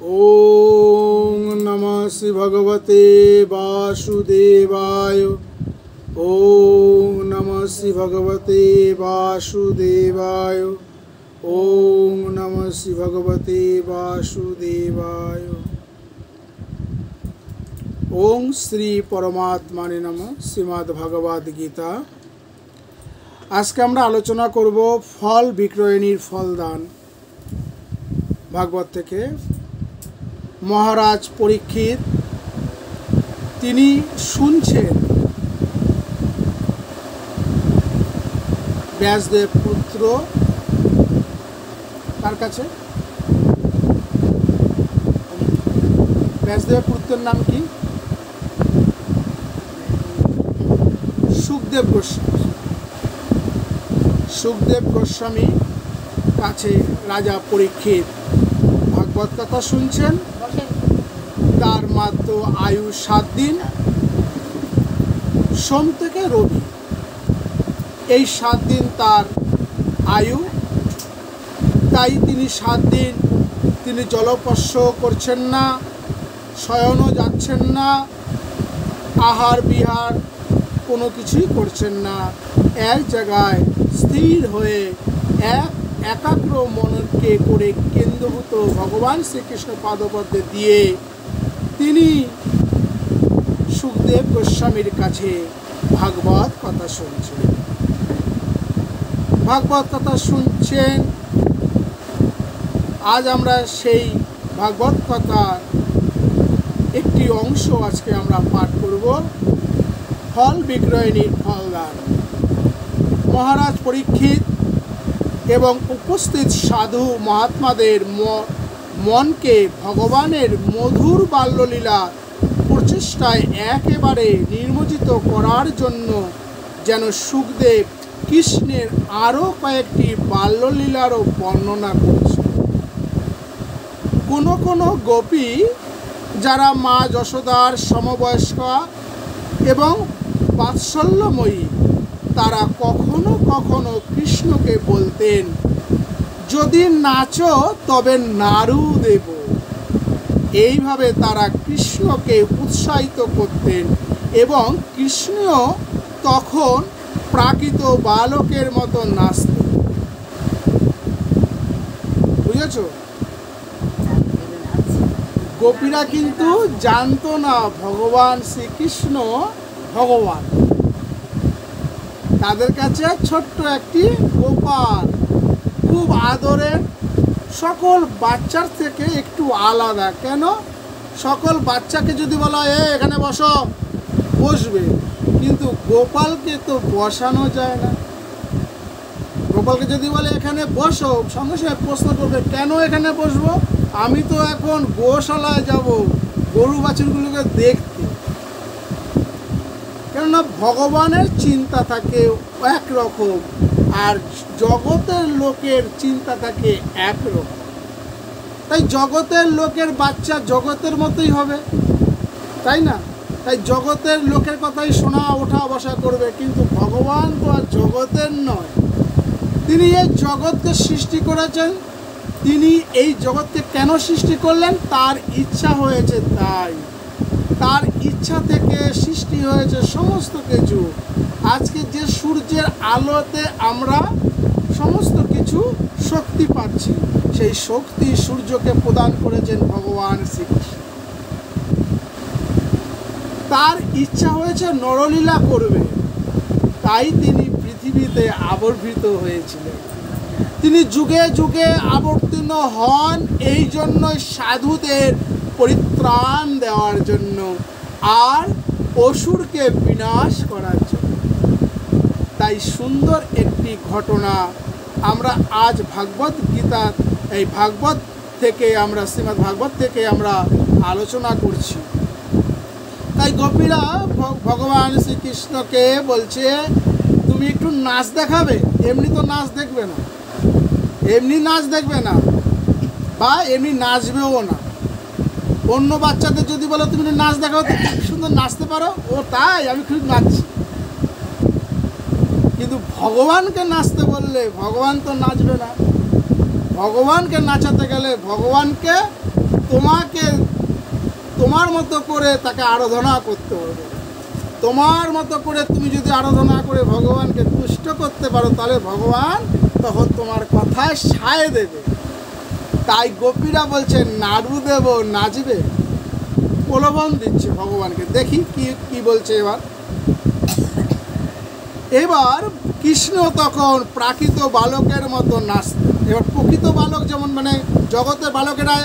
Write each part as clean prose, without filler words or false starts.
ओम नमः श्री भगवते वासुदेवाय। ओम नमः श्री भगवते वासुदेवाय। ओम नमः श्री भगवते वासुदेवाय। ओम श्री परमात्माने नमः। श्रीमद् भगवद गीता। आज के আমরা আলোচনা করব ফল বিক্রয়ণীর ফলদান ভাগবত থেকে। মহারাজ পরীক্ষিত তিনি শুনছেন ব্যাসদেব পুত্র কার কাছে? ব্যাসদেব পুত্রের নাম কি? সুখদেব গোস্বামী। সুখদেব গোস্বামী কাছে রাজা পরীক্ষিত ভাগবত কথা শুনছেন। তার মাত্র আয়ু 7 দিন, সোম থেকে রবি, এই 7 দিন তার আয়ু। তাই তিনি 7 দিন তিনি জলস্পর্শ করছেন না, শয়নও যাচ্ছেন না, আহার বিহার কোনো কিছুই করছেন না। এক জায়গায় স্থির হয়ে একাগ্র মনকে করে কেন্দ্রভূত ভগবান শ্রীকৃষ্ণ পাদপদ্মে দিয়ে তিনি সুখদেব গোস্বামীর কাছে ভাগবত কথা শুনছেন। ভাগবত কথা শুনছেন। আজ আমরা সেই ভাগবত কথার একটি অংশ আজকে আমরা পাঠ করব। ফল বিক্রয়ণীর ফলদান। মহারাজ পরীক্ষিত এবং উপস্থিত সাধু মহাত্মাদের মনকে ভগবানের মধুর বাল্যলীলা প্রচেষ্টায় একেবারে নির্মজিত করার জন্য যেন সুখদেব কৃষ্ণের আরও কয়েকটি বাল্যলীলারও বর্ণনা করছে। কোনো কোনো গোপী যারা মা যশোদার সমবয়স্কা এবং বাৎসল্যময়ী, তারা কখনো কখনো কৃষ্ণকে বলতেন, যদি নাচো তবে নাড়ু দেব। এইভাবে তারা কৃষ্ণকে উৎসাহিত করতেন এবং কৃষ্ণ তখন প্রাকৃত বালকের মতো নাচতেন। বুঝেছ? গোপীরা কিন্তু জানতো না ভগবান শ্রীকৃষ্ণ ভগবান। তাদের কাছে ছোট্ট একটি গোপাল, খুব আদরের, সকল বাচ্চার থেকে একটু আলাদা। কেন? সকল বাচ্চাকে যদি বলা হয় এখানে বসো, বসবে, কিন্তু গোপালকে তো বসানো যায় না। গোপালকে যদি বলে এখানে বসো, সঙ্গে সঙ্গে প্রশ্ন করবে কেন এখানে বসবো? আমি তো এখন গোশালায় যাব গরু বাছুরগুলোকে দেখতে। কেননা ভগবানের চিন্তা থাকে একরকম আর জগতের লোকের চিন্তা থাকে একরকম। তাই জগতের লোকের বাচ্চা জগতের মতোই হবে, তাই না? তাই জগতের লোকের কথাই শোনা ওঠা বসা করবে, কিন্তু ভগবান তো আর জগতের নয়। তিনি এই জগৎকে সৃষ্টি করেছেন। তিনি এই জগৎকে কেন সৃষ্টি করলেন? তার ইচ্ছা হয়েছে, তাই তার ইচ্ছা থেকে সৃষ্টি হয়েছে সমস্ত কিছু। আজকে যে সূর্যের আলোতে আমরা সমস্ত কিছু শক্তি পাচ্ছি, সেই শক্তি সূর্যকে প্রদান করেছেন ভগবান শ্রীকৃষ্ণ। তার ইচ্ছা হয়েছে নরলীলা করবে, তাই তিনি পৃথিবীতে আবির্ভূত হয়েছিলেন। তিনি যুগে যুগে আবর্তিত হন এই জন্যই সাধুদের পরিত্রাণ দেওয়ার জন্য আর অসুরকে বিনাশ করার জন্য। তাই সুন্দর একটি ঘটনা আমরা আজ ভাগবত গীতা, এই ভাগবত থেকে আমরা শ্রীমদ্ ভাগবত থেকে আমরা আলোচনা করছি। তাই গোপীরা ভগবান শ্রীকৃষ্ণকে বলছে তুমি একটু নাচ দেখাবে। এমনি তো নাচ দেখবে না, এমনি নাচ দেখবে না, বা এমনি নাচবেও না। অন্য বাচ্চাদের যদি বলো তুমি নাচ দেখাও, তো খুব সুন্দর নাচতে পারো, ও তাই আমি খুব নাচছি। কিন্তু ভগবানকে নাচতে বললে ভগবান তো নাচবে না। ভগবানকে নাচাতে গেলে ভগবানকে তো তোমাকে তোমার মতো করে তাকে আরাধনা করতে হবে। তোমার মতো করে তুমি যদি আরাধনা করে ভগবানকে তুষ্ট করতে পারো, তাহলে ভগবান তখন তোমার কথায় সায় দেবে। তাই গোপীরা বলছে নাড়ু দেব নাচবে, প্রলোভন দিচ্ছে ভগবানকে। দেখি কি বলছে এবার কৃষ্ণ তখন প্রাকৃত বালকের মতো নাচতে। এবার প্রকৃত বালক যেমন মানে জগতের বালকেরা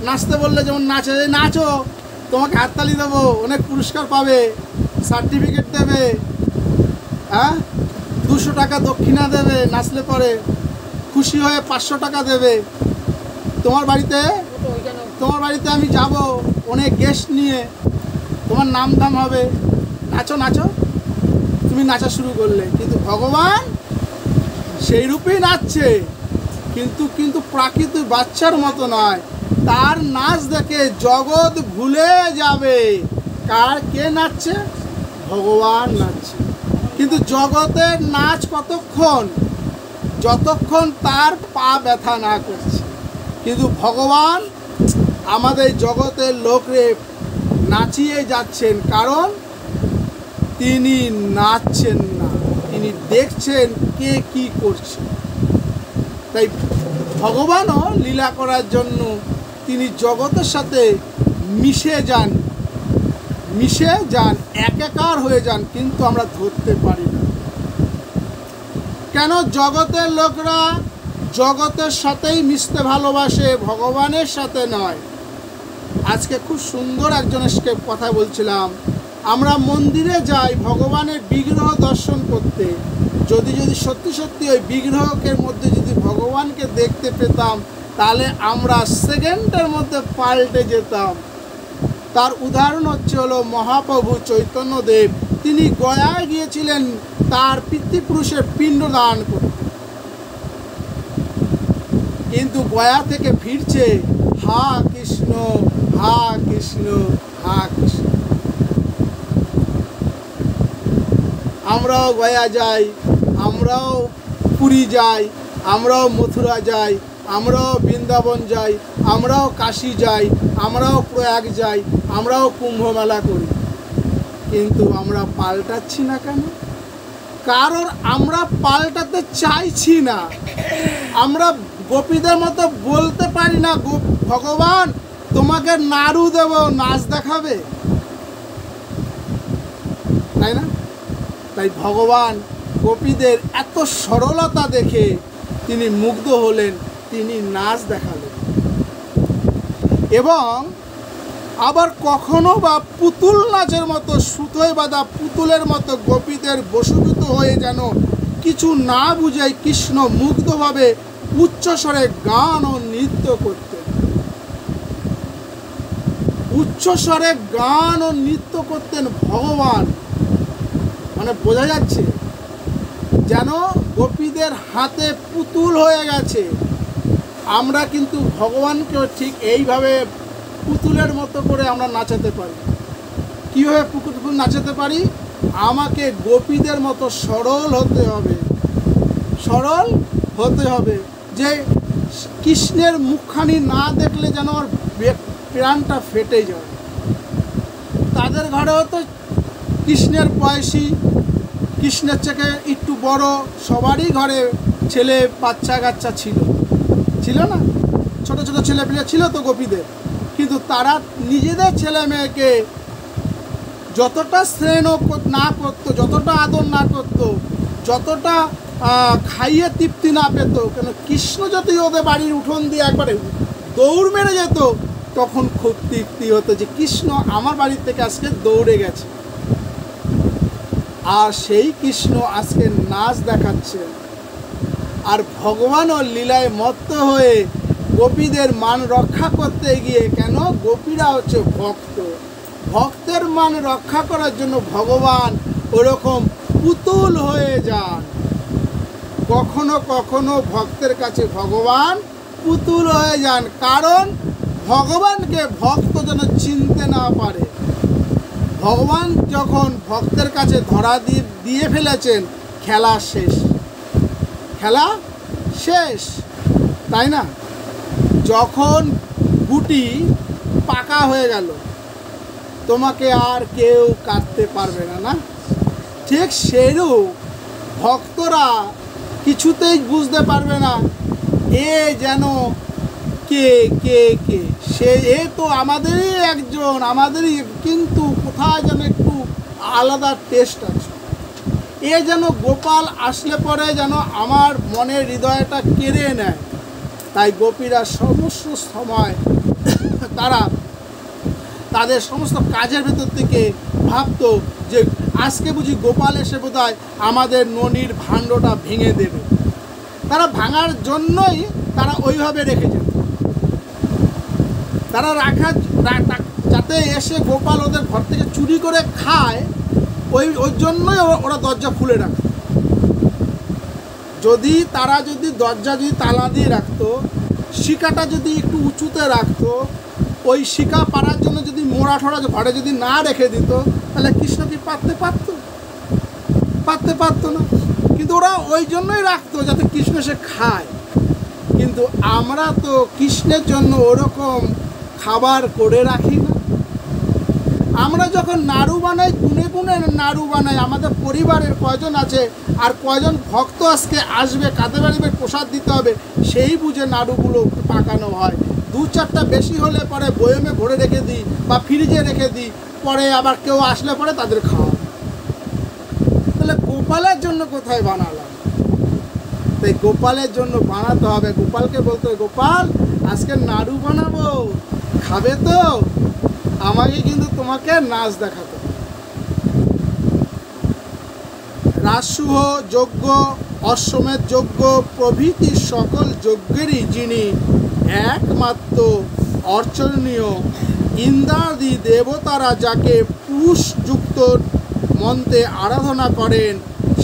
নাচতে বললে যেমন নাচে, নাচো, তোমাকে হাততালি দেবো, অনেক পুরস্কার পাবে, সার্টিফিকেট দেবে, হ্যাঁ 200 টাকা দক্ষিণা দেবে, নাচলে পরে খুশি হয়ে 500 টাকা দেবে। তোমার বাড়িতে আমি যাব অনেক গেস্ট নিয়ে, তোমার নাম দাম হবে, নাচো নাচো। তুমি নাচা শুরু করলে, কিন্তু ভগবান সেই রূপেই নাচছে, কিন্তু প্রাকৃতিক বাচ্চার মতো নয়। তার নাচ দেখে জগৎ ভুলে যাবে কে নাচছে? ভগবান নাচছে। কিন্তু জগতের নাচ কতক্ষণ? যতক্ষণ তার পা ব্যথা না করছে। কিন্তু ভগবান আমাদের জগতের লোকরে নাচিয়ে যাচ্ছেন, কারণ তিনি নাচছেন না, তিনি দেখছেন কে কি করছে। তাই ভগবানও লীলা করার জন্য তিনি জগতের সাথে মিশে যান, একাকার হয়ে যান, কিন্তু আমরা ধরতে পারি না। কেন? জগতের লোকরা জগতের সাথেই মিশতে ভালোবাসে, ভগবানের সাথে নয়। আজকে খুব সুন্দর একজনের কথা বলছিলাম, আমরা মন্দিরে যাই ভগবানের বিগ্রহ দর্শন করতে, যদি সত্যি ওই বিগ্রহের মধ্যে যদি ভগবানকে দেখতে পেতাম, তাহলে আমরা সেকেন্ডের মধ্যে পাল্টে যেতাম। তার উদাহরণ হলো মহাপ্রভু চৈতন্যদেব। তিনি গয়ায় গিয়েছিলেন তার পিতৃপুরুষের পিণ্ডদান করতে, কিন্তু গয়া থেকে ফিরছে হা কৃষ্ণ হা কৃষ্ণ হা কৃষ্ণ। আমরাও গয়া যাই, আমরাও পুরী যাই, আমরাও মথুরা যাই, আমরাও বৃন্দাবন যাই, আমরাও কাশী যাই, আমরাও প্রয়াগ যাই, আমরাও কুম্ভ মেলা করি, কিন্তু আমরা পাল্টাচ্ছি না কেন? কারণ আমরা পাল্টাতে চাইছি না। আমরা গোপীদের মতো বলতে পারি না ভগবান তোমাকে নাড়ু দেব, নাচ দেখাবে, তাই না? তাই ভগবান গোপীদের এত সরলতা দেখে তিনি মুগ্ধ হলেন, তিনি নাচ দেখালেন। এবং আবার কখনো বা পুতুল নাচের মতো, সুতোয় বাঁধা পুতুলের মতো গোপীদের বশীভূত হয়ে যেন কিছু না বুঝাই কৃষ্ণ মুগ্ধভাবে উচ্চস্বরে গান ও নৃত্য করতেন। উচ্চস্বরে গান ও নৃত্য করতেন ভগবান, মানে বোঝা যাচ্ছে যেন গোপীদের হাতে পুতুল হয়ে গেছে। আমরা কিন্তু ভগবানকেও ঠিক এইভাবে পুতুলের মতো করে আমরা নাচাতে পারি। কীভাবে পুতুল নাচাতে পারি? আমাকে গোপীদের মতো সরল হতে হবে, সরল হতে হবে, যে কৃষ্ণের মুখখানি না দেখলে যেন আমার প্রাণটা ফেটে যায়। তাদের ঘরেও তো কৃষ্ণের বয়সী, কৃষ্ণের থেকে একটু বড় সবারই ঘরে ছেলে বাচ্চা কাচ্চা ছিল না? ছোট ছোট ছেলেপিলে ছিল তো গোপীদের, কিন্তু তারা নিজেদের ছেলে মেয়েকে যতটা স্নেহ না করতো, যতটা আদর না করতো, যতটা খাইয়ে তৃপ্তি না পেত, কেন কৃষ্ণ যদি ওদের বাড়ির উঠোন দিয়ে একবারে দৌড় মেরে যেত, তখন খুব তৃপ্তি হতো যে কৃষ্ণ আমার বাড়ির থেকে আজকে দৌড়ে গেছে। আর সেই কৃষ্ণ আজকে নাচ দেখাচ্ছে। আর ভগবানও লীলায় মত্ত হয়ে গোপীদের মান রক্ষা করতে গিয়ে, কেন গোপীরা হচ্ছে ভক্ত, ভক্তের মান রক্ষা করার জন্য ভগবান ওরকম পুতুল হয়ে যান। কখনো কখনো ভক্তের কাছে ভগবান পুতুল হয়ে যান, কারণ ভগবানকে ভক্ত যেন চিনতে না পারে। ভগবান যখন ভক্তের কাছে ধরা দিয়ে ফেলেছেন, খেলা শেষ, খেলা শেষ, তাই না? যখন গুটি পাকা হয়ে গেল, তোমাকে আর কেউ কাটতে পারবে না, না? ঠিক সেরূপ ভক্তরা কিছুতেই বুঝতে পারবে না এ যেন কে কে কে সে, এ তো আমাদেরই একজন, আমাদেরই, কিন্তু কোথায় যেন একটু আলাদা টেস্ট আছে। এ যেন গোপাল আসলে পরে যেন আমার মনের হৃদয়টা কেড়ে নেয়। তাই গোপীরা সমস্ত সময় তারা তাদের সমস্ত কাজের ভেতর থেকে ভাবতো যে আজকে বুঝি গোপাল এসে বোধহয় আমাদের ননির ভাণ্ডটা ভেঙে দেবে। তারা ভাঙার জন্যই তারা ওইভাবে রেখে যেত, তারা যাতে এসে গোপাল ওদের ঘর থেকে চুরি করে খায়, ওই জন্যই ওরা দরজা খুলে রাখত। তারা যদি দরজা তালা দিয়ে রাখতো, শিকাটা যদি একটু উঁচুতে রাখতো, ওই শিকা পাড়ার জন্য যদি মোড়া ঠোড়া ঘরে যদি না রেখে দিত, তাহলে কৃষ্ণ কি পারতে পারতো না। কিন্তু ওরা ওই জন্যই রাখতো যাতে কৃষ্ণ সে খায়। কিন্তু আমরা তো কৃষ্ণের জন্য ওরকম খাবার করে রাখি না। আমরা যখন নাড়ু বানাই, গুনে গুনে নাড়ু বানাই, আমাদের পরিবারের কয়জন আছে আর কয়জন ভক্ত আজকে আসবে, কাঁধে বাড়িবে, প্রসাদ দিতে হবে, সেই বুঝে নাড়ুগুলো পাকানো হয়। 2-4টা বেশি হলে পরে বয়মে ভরে রেখে দিই বা ফ্রিজে রেখে দিই, পরে আবার কেউ আসলে পরে তাদের খাওয়া। তাহলে গোপালের জন্য কোথায় বানালাম? তাই গোপালের জন্য বানাতে হবে। গোপালকে বলতে হবে, গোপাল আজকে নাড়ু বানাবো, খাবে তো? আমাকে কিন্তু তোমাকে নাচ দেখাতে। রাজসূহ যজ্ঞ, অশ্বমেধ যজ্ঞ প্রভৃতি সকল যজ্ঞেরই যিনি একমাত্র অর্চনীয়, ইন্দ্রাদি দেবতারা যাকে পুরুষযুক্ত মন্ত্রে আরাধনা করেন,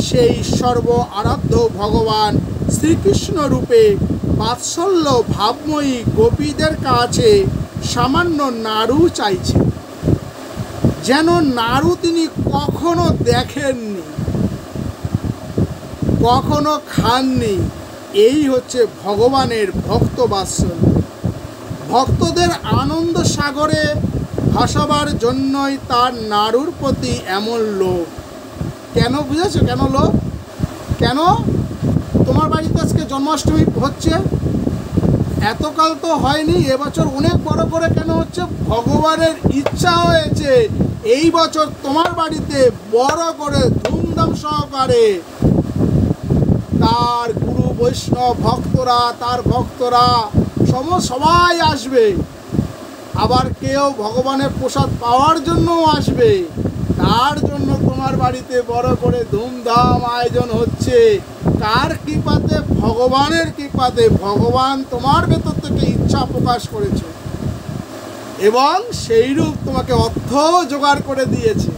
সেই সর্ব আরাধ্য ভগবান শ্রীকৃষ্ণ রূপে বাৎসল্য ভাবময়ী গোপীদের কাছে সামান্য নাড়ু চাইছে, যেন নাড়ু তিনি কখনো দেখেননি, কখনো খাননি। এই হচ্ছে ভগবানের ভক্ত বাৎসল্য। ভক্তদের আনন্দ সাগরে ভাসাবার জন্যই তার নাড়ুর প্রতি এমন লোভ। কেন বুঝেছো? কেন লোভ? কেন? তোমার বাড়িতে আজকে জন্মাষ্টমী হচ্ছে, এতকাল তো হয়নি, এবছর অনেক বড় করে কেন হচ্ছে? ভগবানের ইচ্ছা হয়েছে এই বছর তোমার বাড়িতে বড় করে ধুমধাম সহকারে তার গুরু বৈষ্ণব ভক্তরা, তার ভক্তরা সবাই আসবে। আবার কেউ ভগবানের প্রসাদ পাওয়ার জন্যও আসবে। তার জন্য তোমার বাড়িতে বড় করে ধুমধাম আয়োজন হচ্ছে। কার কৃপাতে? ভগবানের কৃপাতে। ভগবান তোমার ভেতর থেকে ইচ্ছা প্রকাশ করেছে এবং সেইরূপ তোমাকে অর্থ জোগাড় করে দিয়েছে।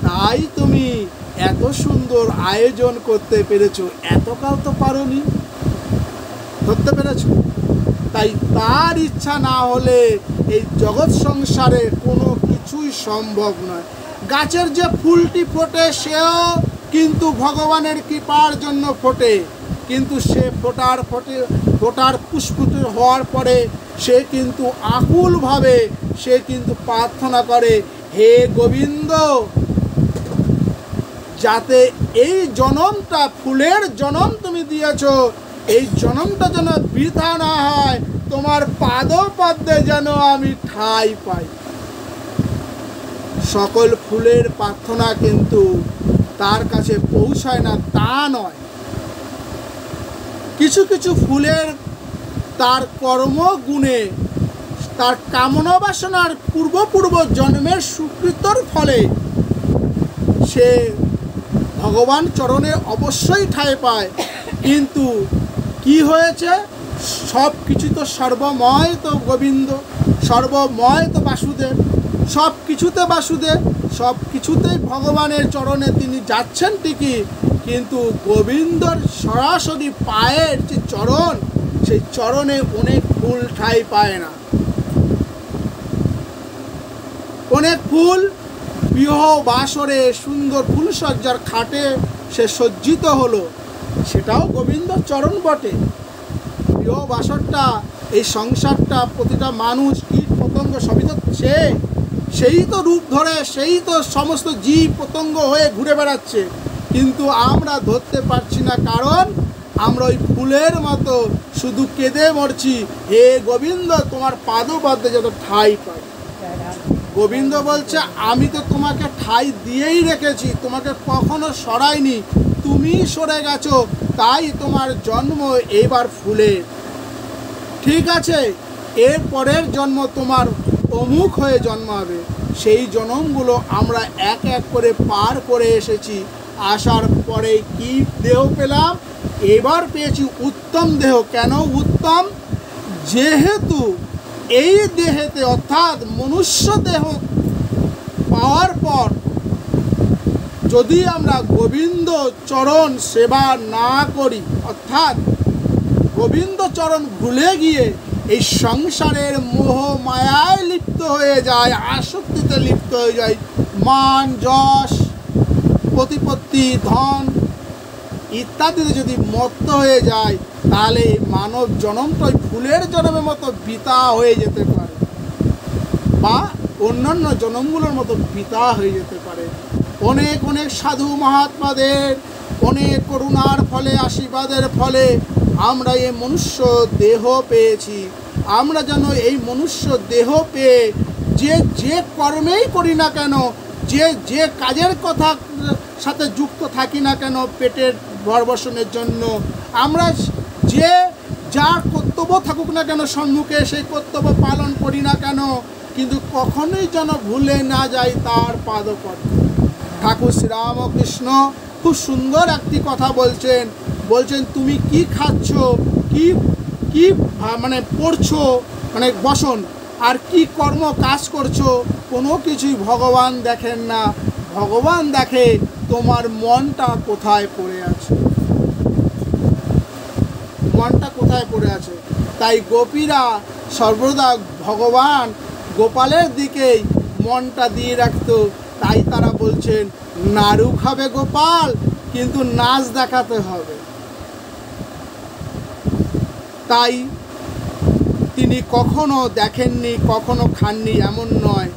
তাই তুমি এত সুন্দর আয়োজন করতে পেরেছো। এতকাল তো পারোনি, ধরতে পেরেছো? তাই তার ইচ্ছা না হলে এই জগৎ সংসারে কোনো কিছুই সম্ভব নয়। গাছের যে ফুলটি ফোটে সেও কিন্তু ভগবানের কৃপার জন্য ফোটে, কিন্তু সে ফোটার পুষ্পিত হওয়ার পরে সে কিন্তু আকুলভাবে সে কিন্তু প্রার্থনা করে, হে গোবিন্দ, যাতে এই জনমটা, ফুলের জনম তুমি দিয়েছ, এই জনমটা যেন বৃথা না হয়, তোমার পাদপদ্মে যেন আমি ঠাঁই পাই। সকল ফুলের প্রার্থনা কিন্তু তার কাছে পৌঁছায় না, তা নয়। কিছু কিছু ফুলের তার কর্মগুণে, তার কামনা বাসনার পূর্ব জন্মের সুকৃতর ফলে সে ভগবান চরণে অবশ্যই ঠাঁই পায়। কিন্তু কি হয়েছে? সব কিছু তো সর্বময় তো গোবিন্দ, সর্বময় তো বাসুদেব, সব কিছুতে বাসুদেব, সব কিছুতেই ভগবানের চরণে তিনি যাচ্ছেন ঠিকই, কিন্তু গোবিন্দর সরাসরি পায়ের যে চরণ, সেই চরণে অনেক ফুল ঠাঁই পায় না। অনেক ফুল বিবাহ বাসরে সুন্দর ফুলসজ্জার খাটে সে সজ্জিত হলো, সেটাও গোবিন্দর চরণ বটে। বিবাহ বাসরটা, এই সংসারটা, প্রতিটা মানুষ কীট পতঙ্গ সবই তো সেই তো রূপ ধরে, সেই তো সমস্ত জীব পতঙ্গ হয়ে ঘুরে বেড়াচ্ছে, কিন্তু আমরা ধরতে পারছি না, কারণ আমরা ওই ফুলের মতো শুধু কেঁদে মরছি, হে গোবিন্দ তোমার পাদপদ্মে যত ঠাঁই পাই। গোবিন্দ বলছে আমি তো তোমাকে ঠাঁই দিয়েই রেখেছি, তোমাকে কখনো সরাইনি, তুমি সরে গেছো, তাই তোমার জন্ম এবার ফুলের। ঠিক আছে, এর পরের জন্ম তোমার অমুক হয়ে জন্মাবে। সেই জন্মগুলো আমরা এক এক করে পার করে এসেছি, আসার পরে কি দেহ পেলাম? এবার পেয়েছি উত্তম দেহ। কেন উত্তম? যেহেতু এই দেহেতে অর্থাৎ মনুষ্য দেহ পাওয়ার পর যদি আমরা গোবিন্দ চরণ সেবা না করি, অর্থাৎ গোবিন্দ চরণ ভুলে গিয়ে এই সংসারের মোহ মায়ায় লিপ্ত হয়ে যায়, আসক্তিতে লিপ্ত হয়ে যায়, মান যশ প্রতিপত্তি ধন ইত্যাদিতে যদি মত্ত হয়ে যায়, তাহলে মানব জন্মটাই ফুলের জন্মের মতো বিতা হয়ে যেতে পারে, বা অন্যান্য জন্মগুলোর মতো বিতা হয়ে যেতে পারে। অনেক অনেক সাধু মহাত্মাদের অনেক করুণার ফলে, আশীর্বাদের ফলে আমরা এই মনুষ্য দেহ পেয়েছি। আমরা যেন এই মনুষ্য দেহ পেয়ে যে কর্মেই করি না কেন, যে কাজের কথা সাথে যুক্ত থাকি না কেন পেটের ভরণপোষণের জন্য, আমরা যে যার কর্তব্য থাকুক না কেন সম্মুখে, সেই কর্তব্য পালন করি না কেন, কিন্তু কখনোই যেন ভুলে না যাই তার পাদপদ্ম। ঠাকুর শ্রীরামকৃষ্ণ খুব সুন্দর একটি কথা বলছেন, তুমি কি খাচ্ছ, কি মানে পড়ছো, মানে বসন, আর কি কর্ম কাজ করছো, কোনো কিছুই ভগবান দেখেন না। ভগবান দেখে তোমার মনটা কোথায় পড়ে আছে, মনটা কোথায় পড়ে আছে। তাই গোপীরা সর্বদা ভগবান গোপালের দিকেই মনটা দিয়ে রাখতো। তাই তারা বলছেন নাড়ু খাবে গোপাল, কিন্তু নাচ দেখাতে হবে। তাই তিনি কখনো দেখেননি, কখনো খাননি এমন নয়।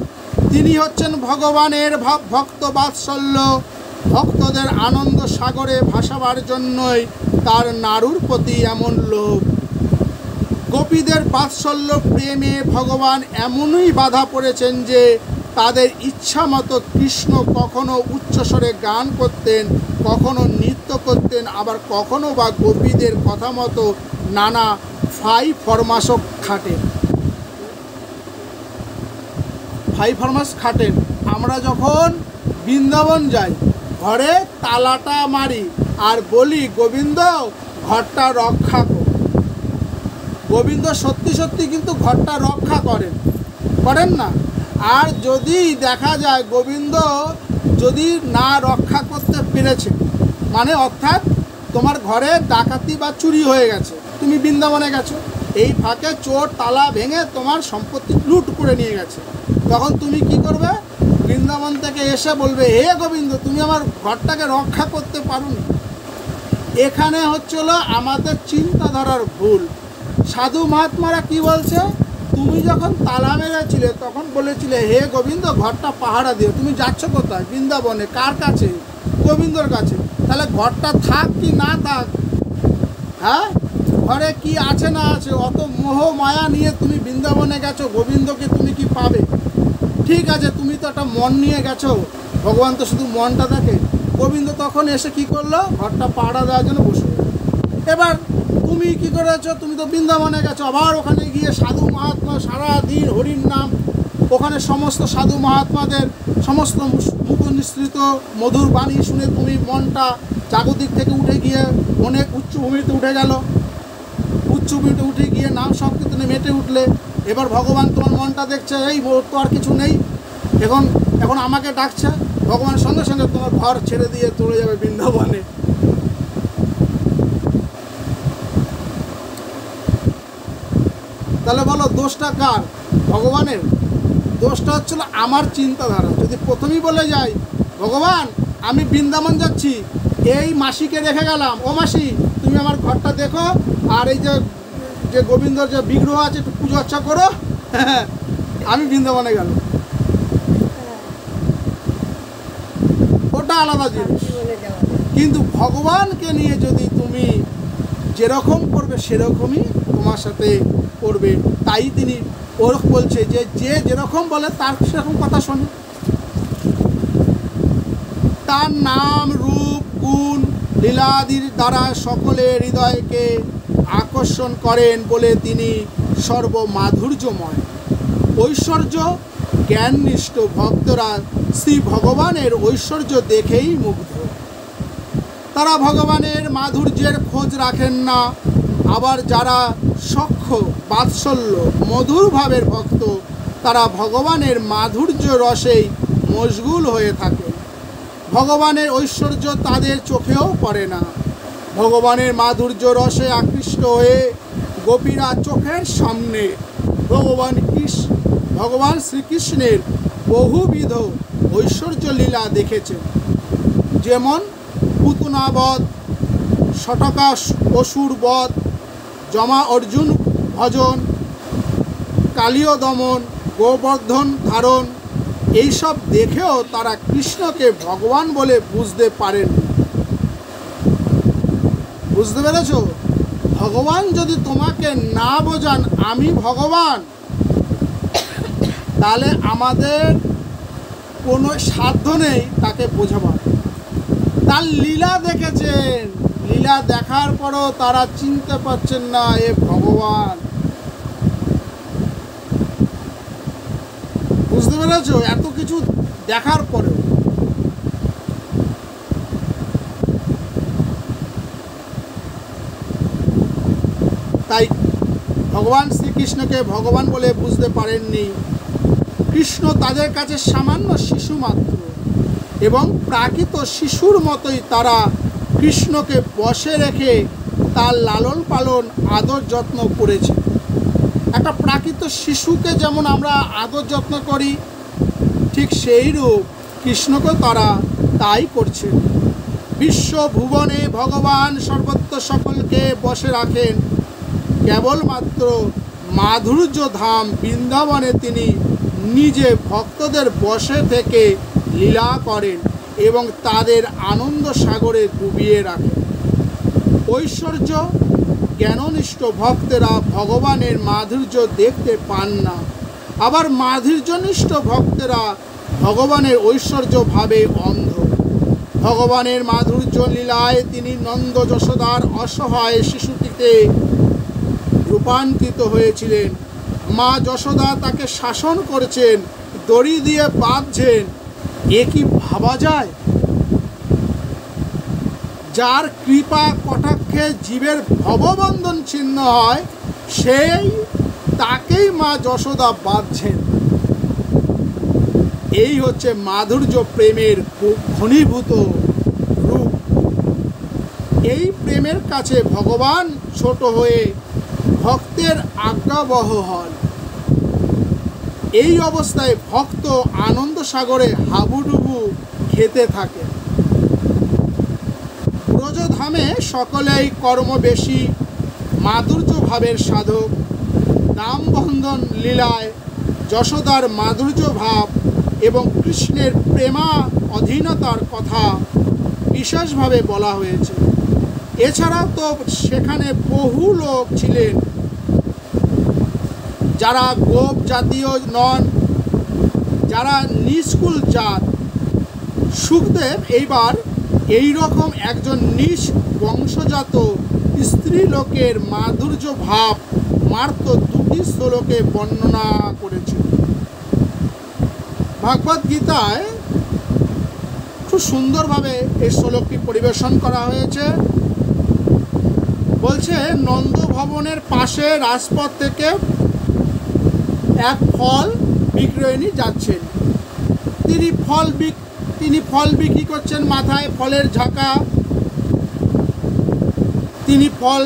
তিনি হচ্ছেন ভগবানের ভক্ত বাৎসল্য, ভক্তদের আনন্দ সাগরে ভাসাবার জন্যই তার নাড়ুর প্রতি এমন লোভ। গোপীদের বাৎসল্য প্রেমে ভগবান এমনই বাধা পড়েছেন যে তাদের ইচ্ছা মতো কৃষ্ণ কখনো উচ্চস্বরে গান করতেন, কখনো নৃত্য করতেন, আবার কখনো বা গোপীদের কথা মতো নানা ফাই ফরমাসও খাটেন। ফাই ফরমাস খাটেন। আমরা যখন বৃন্দাবন যাই, ঘরে তালাটা মারি আর বলি গোবিন্দ ঘরটা রক্ষা কর। গোবিন্দ সত্যি সত্যি কিন্তু ঘরটা রক্ষা করেন না। আর যদি দেখা যায় গোবিন্দ যদি না রক্ষা করতে পেরেছে, মানে অর্থাৎ তোমার ঘরে ডাকাতি বা চুরি হয়ে গেছে, তুমি বৃন্দাবনে গেছো, এই ফাঁকে চোর তালা ভেঙে তোমার সম্পত্তি লুট করে নিয়ে গেছে, তখন তুমি কি করবে? বৃন্দাবন থেকে এসে বলবে হে গোবিন্দ তুমি আমার ঘরটাকে রক্ষা করতে পারোনি। এখানে হচ্ছিল আমাদের চিন্তাধারার ভুল। সাধু মহাত্মারা কি বলছে? তুমি যখন তালা মেরেছিলে তখন বলেছিলে হে গোবিন্দ ঘরটা পাহারা দিও। তুমি যাচ্ছ কোথায়? বৃন্দাবনে। কার কাছে? গোবিন্দর কাছে। তাহলে ঘরটা থাক কি না থাক, হ্যাঁ, ঘরে কি আছে না আছে, অত মোহ মায়া নিয়ে তুমি বৃন্দাবনে গেছো, গোবিন্দকে তুমি কি পাবে? ঠিক আছে, তুমি তো একটা মন নিয়ে গেছো, ভগবান তো শুধু মনটা দেখে। গোবিন্দ তখন এসে কি করলো? ঘরটা পাহারা দেওয়ার জন্য বসে। এবার তুমি কি করেছো? তুমি তো বৃন্দাবনে গেছো, আবার ওখানে গিয়ে সাধু মহাত্মা সারাদিন হরির নাম, ওখানে সমস্ত সাধু মহাত্মাদের সমস্ত মুখ নিঃসৃত মধুর বাণী শুনে তুমি মনটা জাগতিক থেকে উঠে গিয়ে অনেক উচ্চভূমিতে উঠে গেল, উচ্চভূমিতে উঠে গিয়ে নাম সংকীর্তনে মেতে উঠলে। এবার ভগবান তোমার মনটা দেখছে, এই তো আর কিছু নেই, এখন আমাকে ডাকছে। ভগবান সঙ্গে সঙ্গে তোমার ঘর ছেড়ে দিয়ে চলে যাবে বৃন্দাবনে। তাহলে বলো দোষটা কার? ভগবানের? দোষটা হচ্ছিল আমার চিন্তাধারা। যদি প্রথমেই বলে যাই ভগবান আমি বৃন্দাবন যাচ্ছি, এই মাসিকে রেখে গেলাম, ও মাসি তুমি আমার ঘরটা দেখো, আর এই যে গোবিন্দর যে বিগ্রহ আছে একটু পুজো অর্চা করো, আমি বৃন্দাবনে গেল, ওটা আলাদা জিনিস। কিন্তু ভগবানকে নিয়ে যদি তুমি যেরকম করবে সেরকমই তোমার সাথে করবে। তাই তিনি ওর বলছে যে যে যেরকম বলে তার সেরকম কথা শোনে। তার নাম, রূপ, গুণ, লীলাদির দ্বারা সকলের হৃদয়কে আকর্ষণ করেন বলে তিনি সর্বমাধুর্যময়। ঐশ্বর্য জ্ঞাননিষ্ঠ ভক্তরা শ্রী ভগবানের ঐশ্বর্য দেখেই মুগ্ধ। তারা ভগবানের মাধুর্যের খোঁজ রাখেন না। আবার যারা সখ্য, বাৎসল্য, মধুর ভাবের ভক্ত, তারা ভগবানের মাধুর্য রসেই মশগুল হয়ে থাকে। ভগবানের ঐশ্বর্য তাদের চোখেও পড়ে না। ভগবানের মাধুর্য রসে আকৃষ্ট হয়ে গোপীরা চোখের সামনে ভগবান শ্রীকৃষ্ণের বহুবিধ ঐশ্বর্য লীলা দেখেছেন। যেমন পুতনাবধ, শটকা অসুর বধ, যমা অর্জুন ভজন, কালীয় দমন, গোবর্ধন ধারণ, এইসব দেখেও তারা কৃষ্ণকে ভগবান বলে বুঝতে পারেন। বুঝতে পেরেছ? ভগবান যদি তোমাকে না বোঝান আমি ভগবান, তাহলে আমাদের কোনো সাধ্য নেই তাকে বোঝাবার। তার লীলা দেখেছেন, লীলা দেখার পরও তারা চিনতে পারছেন না এ ভগবান। বুঝতে পেরেছ? এত কিছু দেখার পরেও। তাই ভগবান শ্রীকৃষ্ণকে ভগবান বলে বুঝতে পারেননি। কৃষ্ণ তাদের কাছে সামান্য শিশু মাত্র, এবং প্রাকৃত শিশুর মতোই তারা কৃষ্ণকে বশে রেখে তার লালন পালন, আদর যত্ন করেছে। একটা প্রাকৃত শিশুকে যেমন আমরা আদর যত্ন করি, ঠিক সেইরূপ কৃষ্ণকে তারা তাই করছে। বিশ্ব ভুবনে ভগবান সর্বত্র সকলকে বশে রাখেন। কেবলমাত্র মাধুর্য ধাম বৃন্দাবনে তিনি নিজে ভক্তদের বশে থেকে লীলা করেন এবং তাদের আনন্দ সাগরে ডুবিয়ে রাখেন। ঐশ্বর্য জ্ঞাননিষ্ঠ ভক্তেরা ভগবানের মাধুর্য দেখতে পান না। আবার মাধুর্যনিষ্ঠ ভক্তেরা ভগবানের ঐশ্বর্য ভাবে অন্ধ। ভগবানের মাধুর্য লীলায় তিনি নন্দ যশোদার অসহায় শিশুটিতে রূপান্তরিত হয়েছিলেন। মা যশোদা তাকে শাসন করেছেন, দড়ি দিয়ে বাঁধছেন। এ কি ভাবা যায়? যার কৃপা কটাক্ষে জীবের ভববন্ধন ছিন্ন হয়, সেই তাকেই মা যশোদা বাঁধছেন। এই হচ্ছে মাধুর্য প্রেমের ঘনীভূত রূপ। এই প্রেমের কাছে ভগবান ছোট হয়ে ভক্তের আজ্ঞাবহ হন। এই অবস্থায় ভক্ত আনন্দ সাগরে হাবুডুবু খেতে থাকে। ব্রজধামে সকলেই কর্মবেশী, মাধুর্য ভাবের সাধক। নামবন্ধন লীলায় যশোদার মাধুর্য ভাব এবং কৃষ্ণের প্রেমা অধীনতার কথা বিশেষভাবে বলা হয়েছে। এছাড়াও তো সেখানে বহু লোক ছিলেন যারা গোপ জাতীয় নন, যারা নিষ্কুল জাত। সুখদেব এইবার এই রকম একজন নিজ বংশজাত স্ত্রী লোকের মাধুর্য ভাব মাত্র দুটি শ্লোকে বর্ণনা করেছে। ভাগবত গীতায় খুব সুন্দরভাবে এই শ্লোকটি পরিবেশন করা হয়েছে। বলছে, নন্দ ভবনের পাশে রাজপথ থেকে এক ফল বিক্রয়িনী যাচ্ছেন। তিনি ফল বিক্রি করছেন, মাথায় ফলের ঝাঁকা। তিনি ফল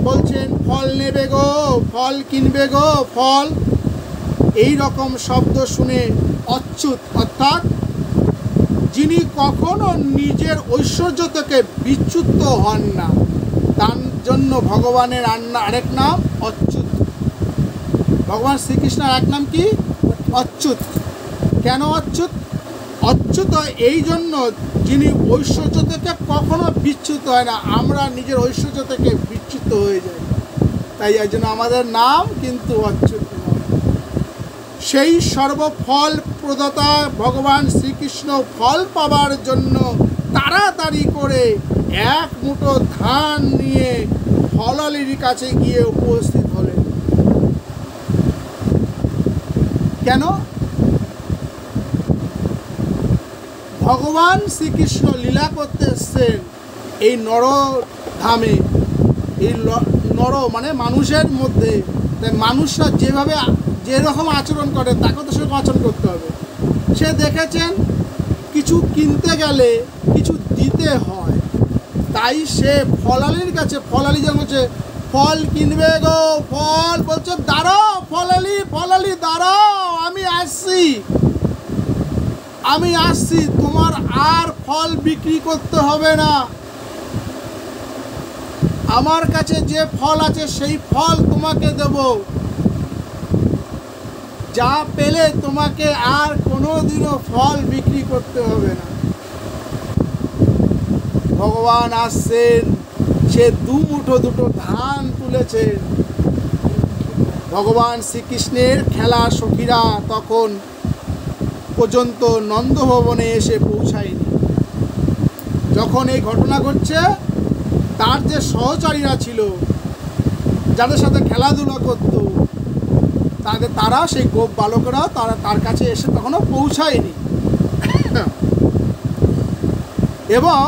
বলছেন, ফল নেবে গো, ফল কিনবে গো, ফল। এই রকম শব্দ শুনে অচ্যুত, অর্থাৎ যিনি কখনো নিজের ঐশ্বর্য থেকে বিচ্যুত হন না, তার জন্য ভগবানের আরেক নাম অচ্যুত। ভগবান শ্রীকৃষ্ণের এক নাম কি? অচ্যুত। কেন অচ্যুত? অচ্যুত এই জন্য যিনি ঐশ্বর্য থেকে কখনো বিচ্যুত হয় না। আমরা নিজের ঐশ্বর্য থেকে বিচ্যুত হয়ে যাই, তাই এই জন্য আমাদের নাম কিন্তু অচ্যুত। সেই সর্বফল প্রদাতা ভগবান শ্রীকৃষ্ণ ফল পাবার জন্য তাড়াতাড়ি করে এক মুঠো ধান নিয়ে ফলালির কাছে গিয়ে উপস্থিত হলেন। কেন? ভগবান শ্রীকৃষ্ণ লীলা করতে এসছেন এই নরধামে, এই নর মানে মানুষের মধ্যে। তাই মানুষরা যেভাবে যেরকম আচরণ করে তাকে তো সেরকম আচরণ করতে হবে। সে দেখেছেন কিছু কিনতে গেলে কিছু দিতে হয়, তাই সে ফলালির কাছে, ফলালি যেমন হচ্ছে ফল কিনবে গো, ফল বলছে দাঁড়াও ফলালি, ফলালি দাঁড়াও, আমি আসছি, তোমার আর ফল বিক্রি করতে হবে না, আমার কাছে যে ফল আছে সেই ফল তোমাকে দেব, যা পেলে তোমাকে আর কোনোদিনও ফল বিক্রি করতে হবে না। ভগবান আসছেন, সে দু মুঠো দুটো ধান তুলেছেন। ভগবান শ্রীকৃষ্ণের খেলা সখীরা তখন পর্যন্ত নন্দভবনে এসে পৌঁছায়নি। যখন এই ঘটনা ঘটছে, তার যে সহচারীরা ছিল, যাদের সাথে খেলাধুলা করত, তারা সেই গোপ বালকরা তার কাছে এসে তখনও পৌঁছায়নি। এবং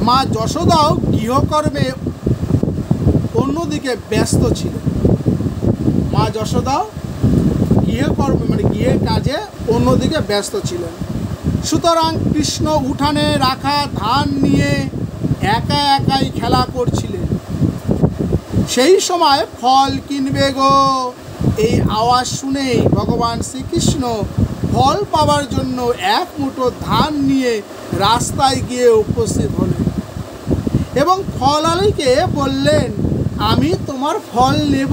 মা যশোদাও গৃহকর্মে অন্যদিকে ব্যস্ত ছিল। মা যশোদাও গৃহকর্মে মানে গৃহের কাজে অন্যদিকে ব্যস্ত ছিলেন। সুতরাং কৃষ্ণ উঠানে রাখা ধান নিয়ে একা একাই খেলা করছিলেন। সেই সময় ফল কিনবে গো এই আওয়াজ শুনেই ভগবান শ্রীকৃষ্ণ ফল পাওয়ার জন্য এক মুঠো ধান নিয়ে রাস্তায় গিয়ে উপস্থিত হলেন এবং ফলালিকে বললেন, আমি তোমার ফল নেব।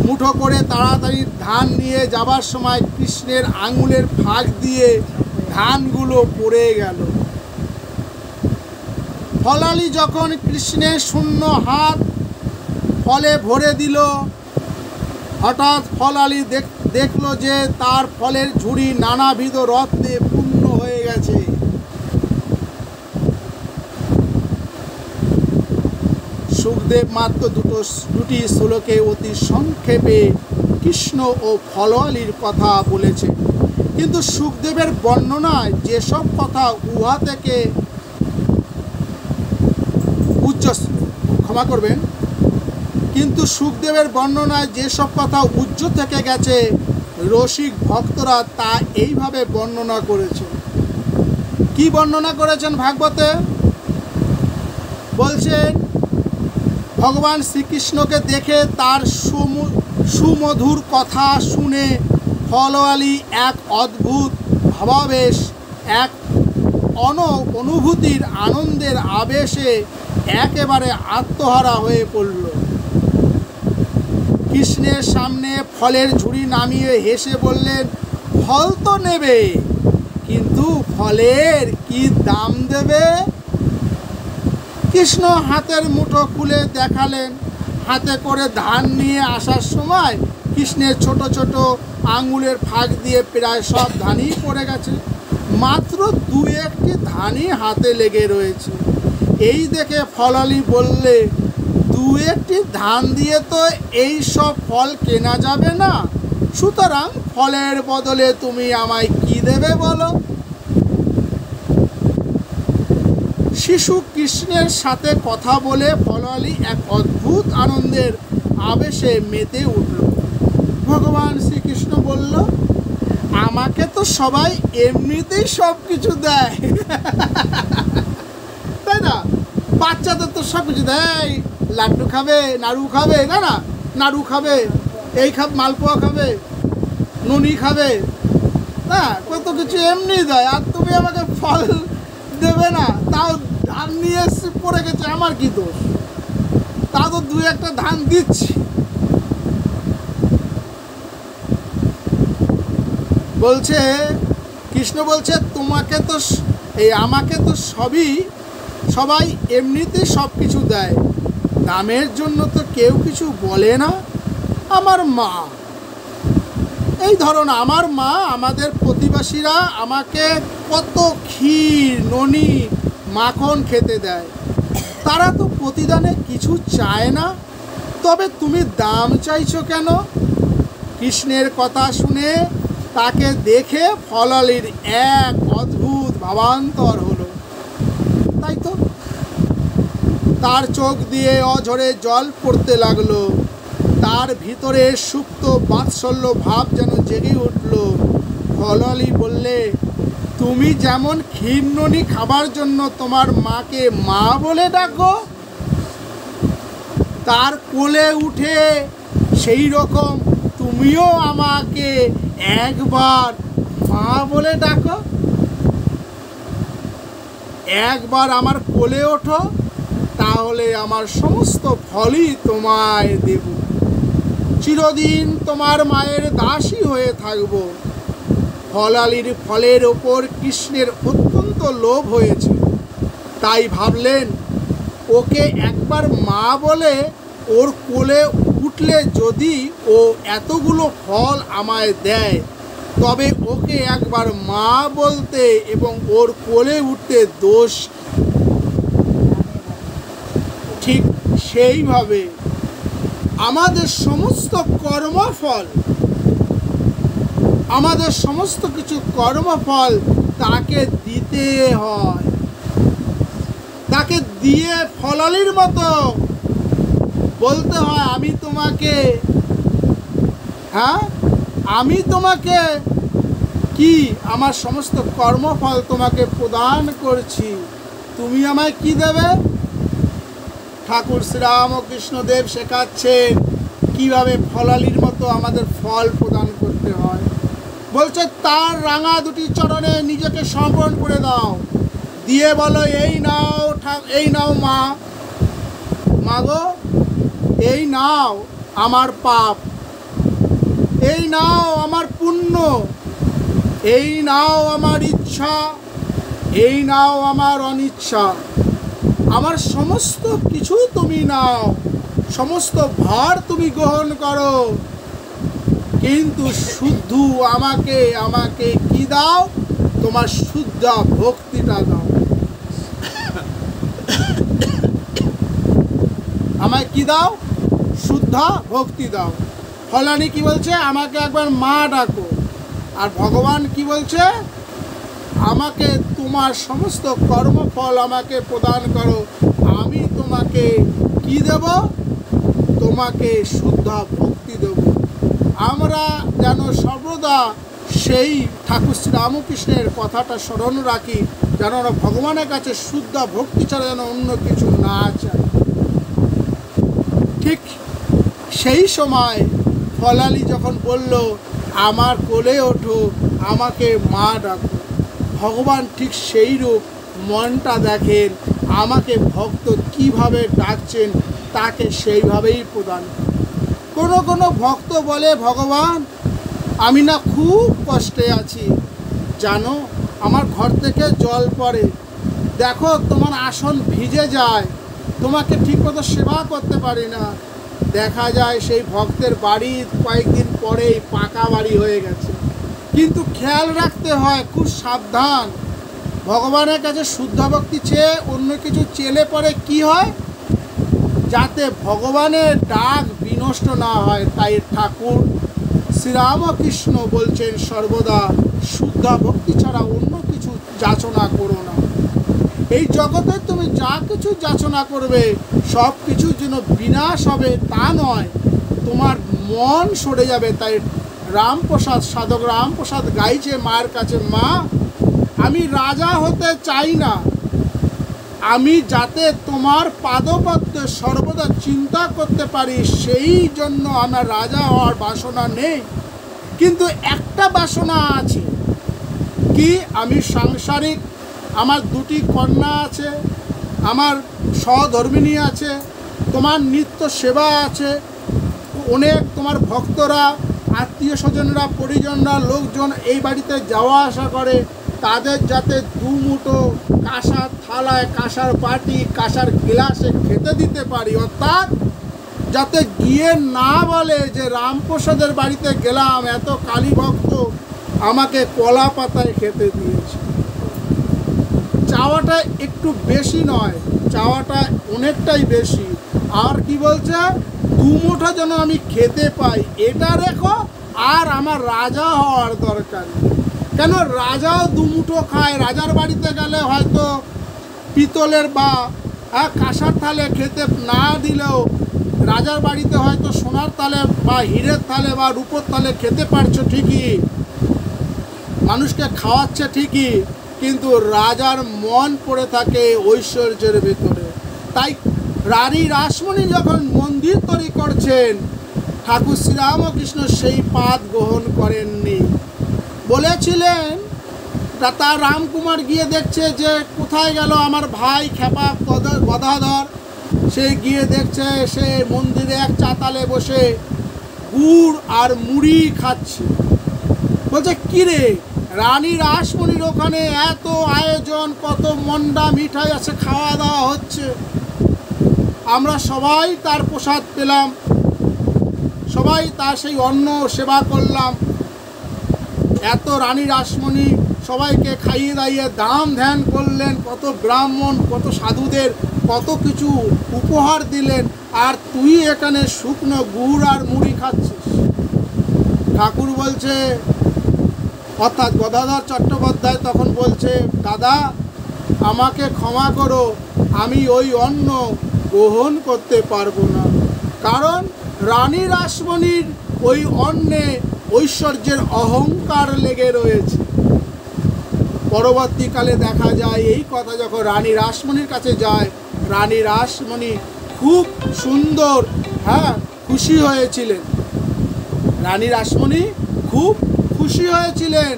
মুঠো করে তাড়াতাড়ি ধান নিয়ে যাবার সময় কৃষ্ণের আঙুলের ফাঁক দিয়ে ধানগুলো পড়ে গেল। ফলালি যখন কৃষ্ণের শূন্য হাত ফলে ভরে দিল, হঠাৎ ফলালি দেখলো যে তার ফলের ঝুড়ি নানাবিধ রত্নে পূর্ণ হয়ে গেছে। সুখদেব মাত্র দুটি শ্লোকে অতি সংক্ষেপে কৃষ্ণ ও ফলালির কথা বলেছে, কিন্তু সুখদেবের বর্ণনায় যেসব কথা উহা থেকে ক্ষমা করবেন, কিন্তু সুখদেবের বর্ণনায় যেসব কথা উজ্জ থেকে গেছে, রসিক ভক্তরা তা এইভাবে বর্ণনা করেছে। কি বর্ণনা করেছেন ভাগবতে? বলছেন, ভগবান শ্রীকৃষ্ণকে দেখে তার সুমধুর কথা শুনে ফলালি এক অদ্ভুত ভাবাবেশ, এক অনুভূতির আনন্দের আবেশে একেবারে আত্মহারা হয়ে পড়ল। কৃষ্ণের সামনে ফলের ঝুড়ি নামিয়ে হেসে বললেন, ফল তো নেবে, কিন্তু ফলের কি দাম দেবে? কৃষ্ণ হাতের মুঠো খুলে দেখালেন। হাতে করে ধান নিয়ে আসার সময় কৃষ্ণের ছোট ছোট আঙুলের ফাঁক দিয়ে প্রায় সব ধানই পড়ে গেছে, মাত্র দু একটি ধানই হাতে লেগে রয়েছে। এই দেখে ফলালি বললে, দু একটি ধান দিয়ে তো এই সব ফল কেনা যাবে না, সুতরাং ফলের বদলে তুমি আমায় কি দেবে বলো? শিশু কৃষ্ণের সাথে কথা বলে ফলালি এক অদ্ভুত আনন্দের আবেশে মেতে উঠল। ভগবান শ্রীকৃষ্ণ বলল, আমাকে তো সবাই এমনিতেই সব কিছু দেয়, তাই না? বাচ্চাদের তো সব কিছু দেয়, লাড্ডু খাবে, নাড়ু খাবে, না না নাড়ু খাবে, এই খাবে, মালপোয়া খাবে, নুনি খাবে, না কত কিছু এমনি দেয়, আর তুমি আমাকে ফল দেবে না? তাও ধান নিয়ে এসে পড়ে গেছে, আমার কি দোষ? তা তো দু একটা ধান দিচ্ছি, বলছে, কৃষ্ণ বলছে তোমাকে তো আমাকে তো সবাই এমনিতে সব কিছু দেয়, দামের জন্য তো কেউ কিছু বলে না। আমার মা, এই ধরুন আমার মা, আমাদের প্রতিবেশীরা আমাকে কত ক্ষীর, ননি, মাখন খেতে দেয়, তারা তো প্রতিদানে কিছু চায় না, তবে তুমি দাম চাইছো কেন? কৃষ্ণের কথা শুনে তাকে দেখে ফলালির এক অদ্ভুত ভাবান্তর হলো। তাই তো, তার চোখ দিয়ে অঝরে জল পড়তে লাগলো, তার ভিতরে সুপ্ত বাৎসল্য ভাব যেন জেগে উঠল। ফলালি বললে, তুমি যেমন ক্ষীরননি খাবার জন্য তোমার মাকে মা বলে ডাকো, তার কোলে উঠে সেই রকম তুমিও আমাকে একবার মা বলে ডাকো। একবার আমার কোলে ওঠো, তাহলে আমার সমস্ত ফলই তোমায় দেব, চিরদিন তোমার মায়ের দাসী হয়ে থাকব। ফলালির ফলের ওপর কৃষ্ণের অত্যন্ত লোভ হয়েছে, তাই ভাবলেন ওকে একবার মা বলে ওর কোলে উঠলে যদি ও এতগুলো ফল আমায় দেয়, তবে ওকে একবার মা বলতে এবং ওর কোলে উঠতে দোষ। ঠিক সেইভাবে আমাদের সমস্ত কর্মফল, আমাদের সমস্ত কিছু কর্মফল তাকে দিতে হয়, তাকে দিয়ে ফলালির মতো বলতে হয়, আমি তোমাকে কি আমার সমস্ত কর্মফল তোমাকে প্রদান করছি, তুমি আমায় কি দেবে? ঠাকুর শ্রীরামকৃষ্ণদেব শেখাচ্ছেন কিভাবে ফলালির মতো আমাদের ফল প্রদান করতে হয়। বলছে তার রাঙা দুটি চরণে নিজেকে সমর্পণ করে দাও, দিয়ে বলো, এই নাও মা গো, এই নাও আমার পাপ, এই নাও আমার পুণ্য, এই নাও আমার ইচ্ছা, এই নাও আমার অনিচ্ছা, আমার সমস্ত কিছু তুমি নাও, সমস্ত ভার তুমি গ্রহণ করো, কিন্তু শুদ্ধ আমাকে কি দাও? তোমার শুদ্ধ ভক্তিটা দাও। আমায় কি দাও? শুদ্ধ ভক্তি দাও। ফলানি কি বলছে? আমাকে একবার মা ডাকো। আর ভগবান কি বলছে? আমাকে তোমার সমস্ত কর্মফল আমাকে প্রদান করো, আমি তোমাকে কি দেব? তোমাকে শুদ্ধ ভক্তি দেব। আমরা যেন সর্বদা সেই ঠাকুর শ্রী রামকৃষ্ণের কথাটা স্মরণ রাখি, যেন আমরা ভগবানের কাছে শুদ্ধ ভক্তি ছাড়া যেন অন্য কিছু না চাই। ঠিক সেই সময় ফলালি যখন বলল, আমার কোলে ওঠো, আমাকে মা ডাকো, ভগবান ঠিক সেই রূপ মনটা দেখেন, আমাকে ভক্ত কিভাবে ডাকছেন তাকে সেইভাবেই প্রদান। কোনো ভক্ত বলে, ভগবান আমি না খুব কষ্টে আছি, জানো আমার ঘর থেকে জল পড়ে, দেখো তোমার আসন ভিজে যায়, তোমাকে ঠিকমতো সেবা করতে পারি না। দেখা যায় সেই ভক্তের বাড়ি কয়েকদিন পরেই পাকা বাড়ি হয়ে গেছে। কিন্তু খেয়াল রাখতে হয়, খুব সাবধান। ভগবানের কাছে শুদ্ধ ভক্তি চেয়ে অন্য কিছু চেলে পরে কি হয়, যাতে ভগবানের ডাক বিনষ্ট না হয়। তাই ঠাকুর শ্রীরামকৃষ্ণ বলছেন, সর্বদা শুদ্ধ ভক্তি ছাড়া অন্য কিছু যাচনা করো না। এই জগতে তুমি যা কিছু যাচনা করবে সব কিছু যেন বিনাশ হবে তা নয়, তোমার মন সরে যাবে। তাই রামপ্রসাদ, সাধক রামপ্রসাদ গাইছে মায়ের কাছে, মা আমি রাজা হতে চাই না, আমি যাতে তোমার পাদপদ্মে সর্বদা চিন্তা করতে পারি, সেই জন্য আমার রাজা হওয়ার বাসনা নেই। কিন্তু একটা বাসনা আছে, কি? আমি সাংসারিক, আমার দুটি কন্যা আছে, আমার সহধর্মিণী আছে, তোমার নিত্য সেবা আছে, অনেক তোমার ভক্তরা আত্মীয় স্বজনরা, পরিজনরা, লোকজন এই বাড়িতে যাওয়া আসা করে, তাদের যাতে দুমুঠো কাঁসার থালায়, কাঁসার বাটি, কাঁসার গ্লাসে খেতে দিতে পারি, অর্থাৎ যাতে গিয়ে না বলে যে রামপ্রসাদের বাড়িতে গেলাম, এত কালী ভক্ত আমাকে কলা পাতায় খেতে দিয়েছে। চাওয়াটা একটু বেশি নয়, চাওয়াটা অনেকটাই বেশি। আর কি বলছে, দুমুঠো যেন আমি খেতে পাই, এটা রেখো, আর আমার রাজা হওয়ার দরকার নেই। কেন, রাজাও দুমুঠো খায়। রাজার বাড়িতে গেলে হয়তো পিতলের বা কাঁসার থালে খেতে না দিলেও, রাজার বাড়িতে হয়তো সোনার থালে বা হীরের থালে বা রূপোর থালে খেতে পারছো ঠিকই, মানুষকে খাওয়াচ্ছে ঠিকই, কিন্তু রাজার মন পড়ে থাকে ঐশ্বর্যের ভেতরে। তাই রানী রাসমণি যখন মন্দির তৈরি করছেন, ঠাকুর শ্রীরামকৃষ্ণ সেই পাদ গ্রহণ করেননি। বলেছিলেন, তার রামকুমার গিয়ে দেখছে যে কোথায় গেল আমার ভাই খেপা গদাধর। সে গিয়ে দেখছে সে মন্দিরে এক চাতালে বসে গুড় আর মুড়ি খাচ্ছে। বলছে, কিরে, রানী রাসমণির ওখানে এত আয়োজন, কত মন্ডা মিঠাই আছে, খাওয়া দাওয়া হচ্ছে, আমরা সবাই তার প্রসাদ পেলাম, সবাই তার সেই অন্ন সেবা করলাম, এত রানী রাসমণি সবাইকে খাইয়ে দাইয়ে দাম ধ্যান করলেন, কত ব্রাহ্মণ, কত সাধুদের কত কিছু উপহার দিলেন, আর তুই এখানে শুকনো গুড় আর মুড়ি খাচ্ছিস। ঠাকুর বলছে, অর্থাৎ গদাধর চট্টোপাধ্যায় তখন বলছে, দাদা আমাকে ক্ষমা করো, আমি ওই অন্ন গ্রহণ করতে পারবো না, কারণ রানী রাসমণির ওই অন্নে ঐশ্বর্যের অহংকার লেগে রয়েছে। পরবর্তীকালে দেখা যায় এই কথা যখন রানী রাসমণির কাছে যায়, রানী রাসমণি খুব সুন্দর খুশি হয়েছিলেন। রানী রাসমণি খুব খুশি হয়েছিলেন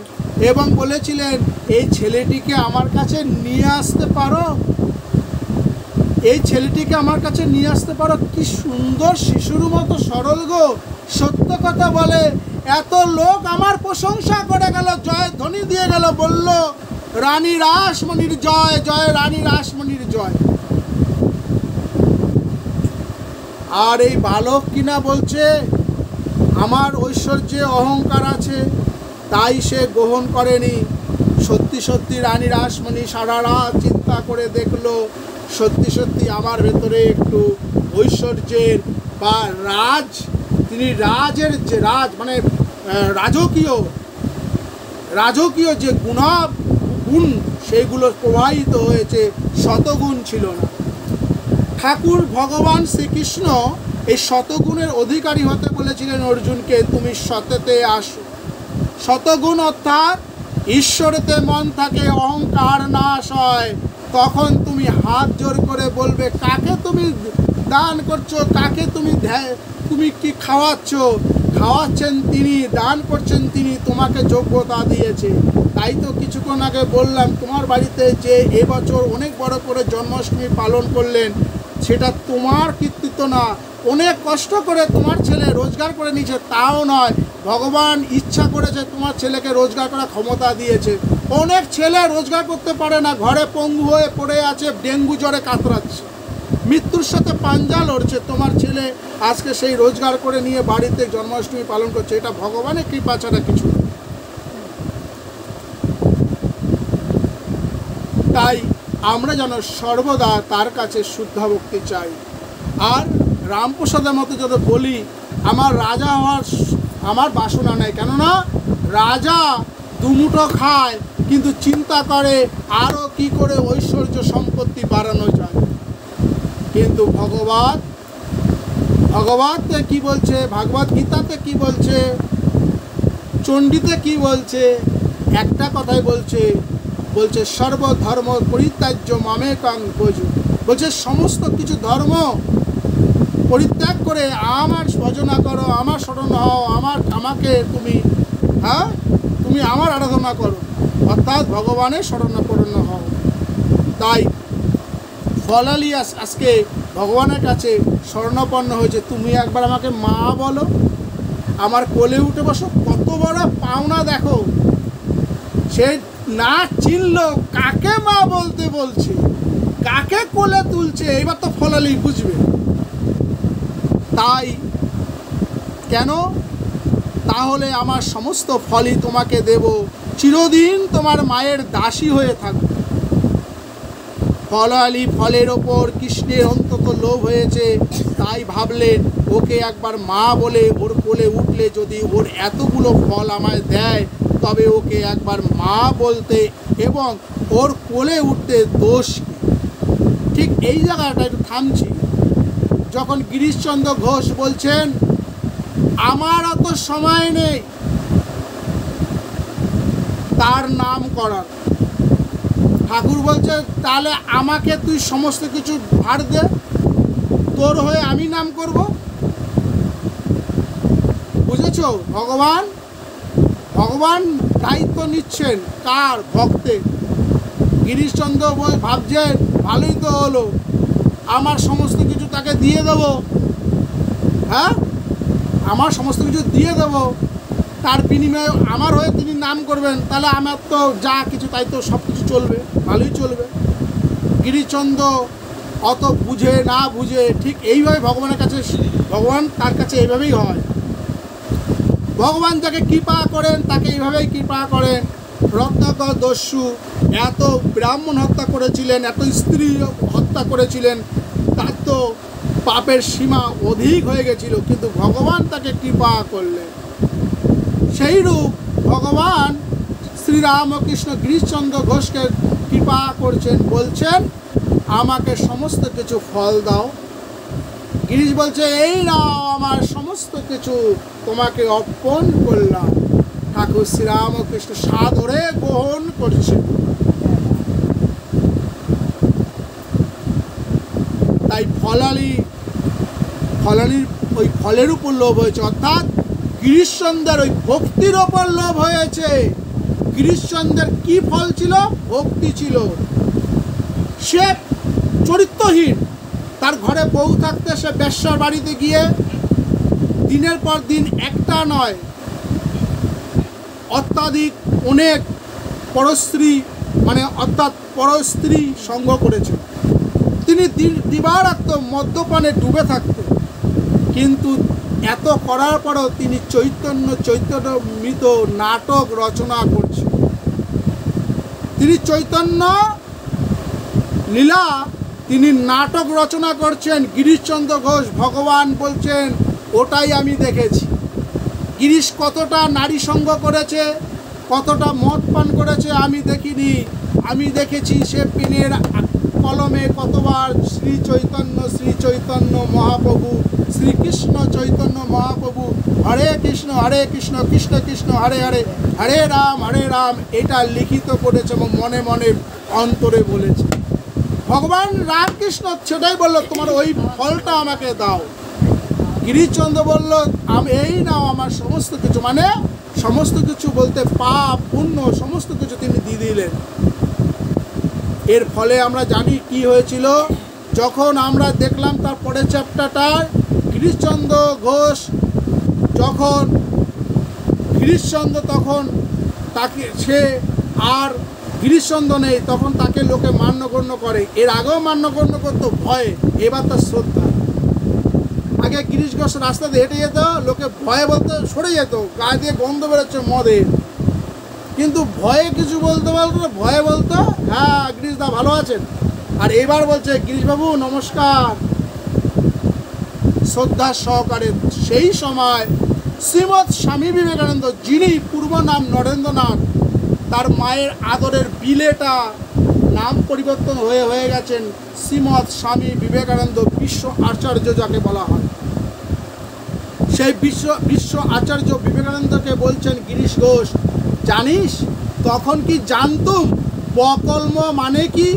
এবং বলেছিলেন, এই ছেলেটিকে আমার কাছে নিয়ে আসতে পারো, এই ছেলেটিকে আমার কাছে নিয়ে আসতে পারো। কি সুন্দর শিশুর মতো সরল গো, সত্য কথা বলে। এত লোক আমার প্রশংসা করে গেল, জয় ধ্বনি দিয়ে গেল, বলল রানী রাসমণির জয়, জয় রানী রাসমণির জয়। আর এই বালক কিনা বলছে, আমার ঐশ্বর্যে অহংকার আছে, তাই সে গ্রহণ করেনি। সত্যি সত্যি রানী রাসমণি সারা রাত চিন্তা করে দেখলো, সত্যি সত্যি আমার ভেতরে একটু ঐশ্বর্যের বা রাজ, তিনি রাজের যে রাজ মানে রাজকীয় যে গুণ সেগুলো প্রবাহিত হয়েছে, শতগুণ ছিল না। ঠাকুর ভগবান শ্রীকৃষ্ণ এই শতগুণের অধিকারী হতে বলেছিলেন অর্জুনকে, তুমি সতেতে আসো। শতগুণ অর্থাৎ ঈশ্বরেতে মন থাকে, অহংকার নাশ হয়, তখন তুমি হাত জোর করে বলবে কাকে তুমি দান করছো, কাকে তুমি কি খাওয়াচ্ছেন তিনি, দান করছেন তিনি, তোমাকে যোগ্যতা দিয়েছে। তাই তো কিছুক্ষণ আগে বললাম, তোমার বাড়িতে যে এবছর অনেক বড় করে জন্মাষ্টমী পালন করলেন, সেটা তোমার কৃতিত্ব না, অনেক কষ্ট করে তোমার ছেলে রোজগার করে নিয়েছে তাও নয়, ভগবান ইচ্ছা করেছে তোমার ছেলেকে রোজগার করার ক্ষমতা দিয়েছে। অনেক ছেলে রোজগার করতে পারে না, ঘরে পঙ্গু হয়ে পড়ে আছে, ডেঙ্গু জ্বরে কাতরাচ্ছে, মৃত্যুর সাথে পাঞ্জা লড়ছে, তোমার ছেলে আজকে সেই রোজগার করে নিয়ে বাড়িতে জন্মাষ্টমী পালন করছে। এটা ভগবানের কৃপা ছাড়া কিছু না। তাই আমরা যেন সর্বদা তার কাছে শুদ্ধ ভক্তি চাই। আর রামপ্রসাদের মতো যদি বলি, আমার রাজা হওয়ার আমার বাসনা নেই, কেননা রাজা দুমুঠো খায় কিন্তু চিন্তা করে আরও কি করে ঐশ্বর্য সম্পত্তি বাড়ানো যায়। কিন্তু ভগবতে কি বলছে, ভাগবত গীতাতে কি বলছে, চণ্ডীতে কি বলছে, একটা কথাই বলছে সর্বধর্ম পরিত্যাজ্য মামেকাং ভজ। বলছে সমস্ত কিছু ধর্ম পরিত্যাগ করে আমার ভজনা করো, আমার শরণ হও, আমাকে তুমি তুমি আমার আরাধনা করো, অর্থাৎ ভগবানের শরণাপন্ন হও। তাই ফলালি আজকে ভগবানের কাছে শরণাপন্ন হয়েছে, তুমি একবার আমাকে মা বলো, আমার কোলে উঠে বসো। কত বড় পাওনা দেখো, সে না চিনল কাকে মা বলতে বলছে, কাকে কোলে তুলছে। এইবার তো ফলালি বুঝবে। তাই কেন? তাহলে আমার সমস্ত ফলই তোমাকে দেব, চিরদিন তোমার মায়ের দাসী হয়ে থাকবে। ফলালি ফলের ওপর কৃষ্ণের অন্তত লোভ হয়েছে, তাই ভাবলেন ওকে একবার মা বলে ওর কোলে উঠলে যদি ওর এতগুলো ফল আমায় দেয়, তবে ওকে একবার মা বলতে এবং ওর কোলে উঠতে দোষ কি। ঠিক এই জায়গাটা একটু থামছি। যখন গিরিশচন্দ্র ঘোষ বলছেন আমার অত সময় নেই তার নাম করার, ঠাকুর বলছে তাহলে আমাকে তুই সমস্ত কিছু ভার দে, তোর হয়ে আমি নাম করব। বুঝেছ? ভগবান ভগবান দায়িত্ব নিচ্ছেন কার? ভক্তের। গিরিশচন্দ্র ভাবছেন ভালোই তো হলো, আমার সমস্ত কিছু তাকে দিয়ে দেব। হ্যাঁ, আমার সমস্ত কিছু দিয়ে দেব, তার বিনিময়ে আমার হয়ে তিনি নাম করবেন, তাহলে আমার তো যা কিছু তাই তো সব কিছু চলবে, ভালোই চলবে। গিরিশচন্দ্র অত বুঝে না বুঝে ঠিক এইভাবে ভগবানের কাছে, ভগবান তার কাছে এইভাবেই হয়। ভগবান যাকে কৃপা করেন তাকে এইভাবেই কৃপা করেন। রত্নাকর দস্যু এত ব্রাহ্মণ হত্যা করেছিলেন, এত স্ত্রী হত্যা করেছিলেন, তার তো পাপের সীমা অধিক হয়ে গেছিল, কিন্তু ভগবান তাকে কৃপা করলেন। সেইরূপ ভগবান শ্রীরামকৃষ্ণ গিরিশচন্দ্র ঘোষকে কৃপা করছেন, বলছেন আমাকে সমস্ত কিছু ফল দাও। গিরিশ বলছে এই নাও আমার সমস্ত কিছু তোমাকে অর্পণ করলাম। ঠাকুর শ্রীরামকৃষ্ণ সাদরে গ্রহণ করছেন। তাই ফলালির ওই ফলের উপর লোভ হয়েছে, অর্থাৎ গিরিশচন্দ্রের ওই ভক্তির ওপর লোভ হয়েছে। গিরিশচন্দ্রের কি ফল ছিল? ভক্তি ছিল। সে চরিত্রহীন, তার ঘরে বউ থাকতে সে বেশ্যার বাড়িতে গিয়ে দিনের পর দিন একটা নয় অত্যাধিক অনেক পরস্ত্রী, মানে অর্থাৎ পরস্ত্রী সঙ্গ করেছেন। তিনি দিবারাত্র মদ্যপানে ডুবে থাকতেন, কিন্তু এত করার পরও তিনি চৈতন্যমৃত নাটক রচনা করছেন। তিনি চৈতন্য লীলা, তিনি নাটক রচনা করছেন। গিরিশচন্দ্র ঘোষ ভগবান বলছেন ওটাই আমি দেখেছি। গিরিশ কতটা নারী সঙ্গ করেছে, কতটা মদ পান করেছে আমি দেখিনি। আমি দেখেছি সে পেনের কলমে কতবার শ্রী চৈতন্য মহাপ্রভু, শ্রীকৃষ্ণ চৈতন্য মহাপ্রভু, হরে কৃষ্ণ কৃষ্ণ কৃষ্ণ হরে হরে, হরে রাম এটা লিখিত করেছে এবং মনে মনে অন্তরে বলেছে। ভগবান রামকৃষ্ণ সেটাই বললো তোমার ওই ফলটা আমাকে দাও। গিরিশচন্দ্র বলল আমি এই নাও আমার সমস্ত কিছু, মানে সমস্ত কিছু বলতে পাপ পুণ্য সমস্ত কিছু তিনি দিয়ে দিলেন। এর ফলে আমরা জানি কি হয়েছিল। যখন আমরা দেখলাম তার পরের চ্যাপ্টারটার, গিরিশচন্দ্র ঘোষ যখন তখন তাকে সে আর গিরিশচন্দ্র নেই, তখন তাকে লোকে মান্যগণ্য করে। এর আগেও মান্যগণ্য করতো ভয়ে, এবার তার শ্রদ্ধা। আগে গিরিশ ঘোষ রাস্তা দিয়ে হেঁটে যেত, লোকে ভয়ে বলতে সরে যেত, গায়ে দিয়ে গন্ধ বেরোচ্ছে মদের, কিন্তু ভয়ে কিছু বলতে বলতো, ভয়ে বলতো হ্যাঁ গিরিশদা ভালো আছেন। আর এবার বলছে গিরিশবাবু নমস্কার, শ্রদ্ধা সহকারে। সেই সময় শ্রীমৎ স্বামী বিবেকানন্দ, যিনি পূর্ব নাম নরেন্দ্রনাথ, তার মায়ের আদরের বিলেটা নাম পরিবর্তন হয়ে গেছেন শ্রীমৎ স্বামী বিবেকানন্দ বিশ্ব আচার্য যাকে বলা হয়। সেই বিশ্ব আচার্য বিবেকানন্দকে বলছেন গিরিশ ঘোষ, জানিস তখন কি জানতুম বকলম মানে কি?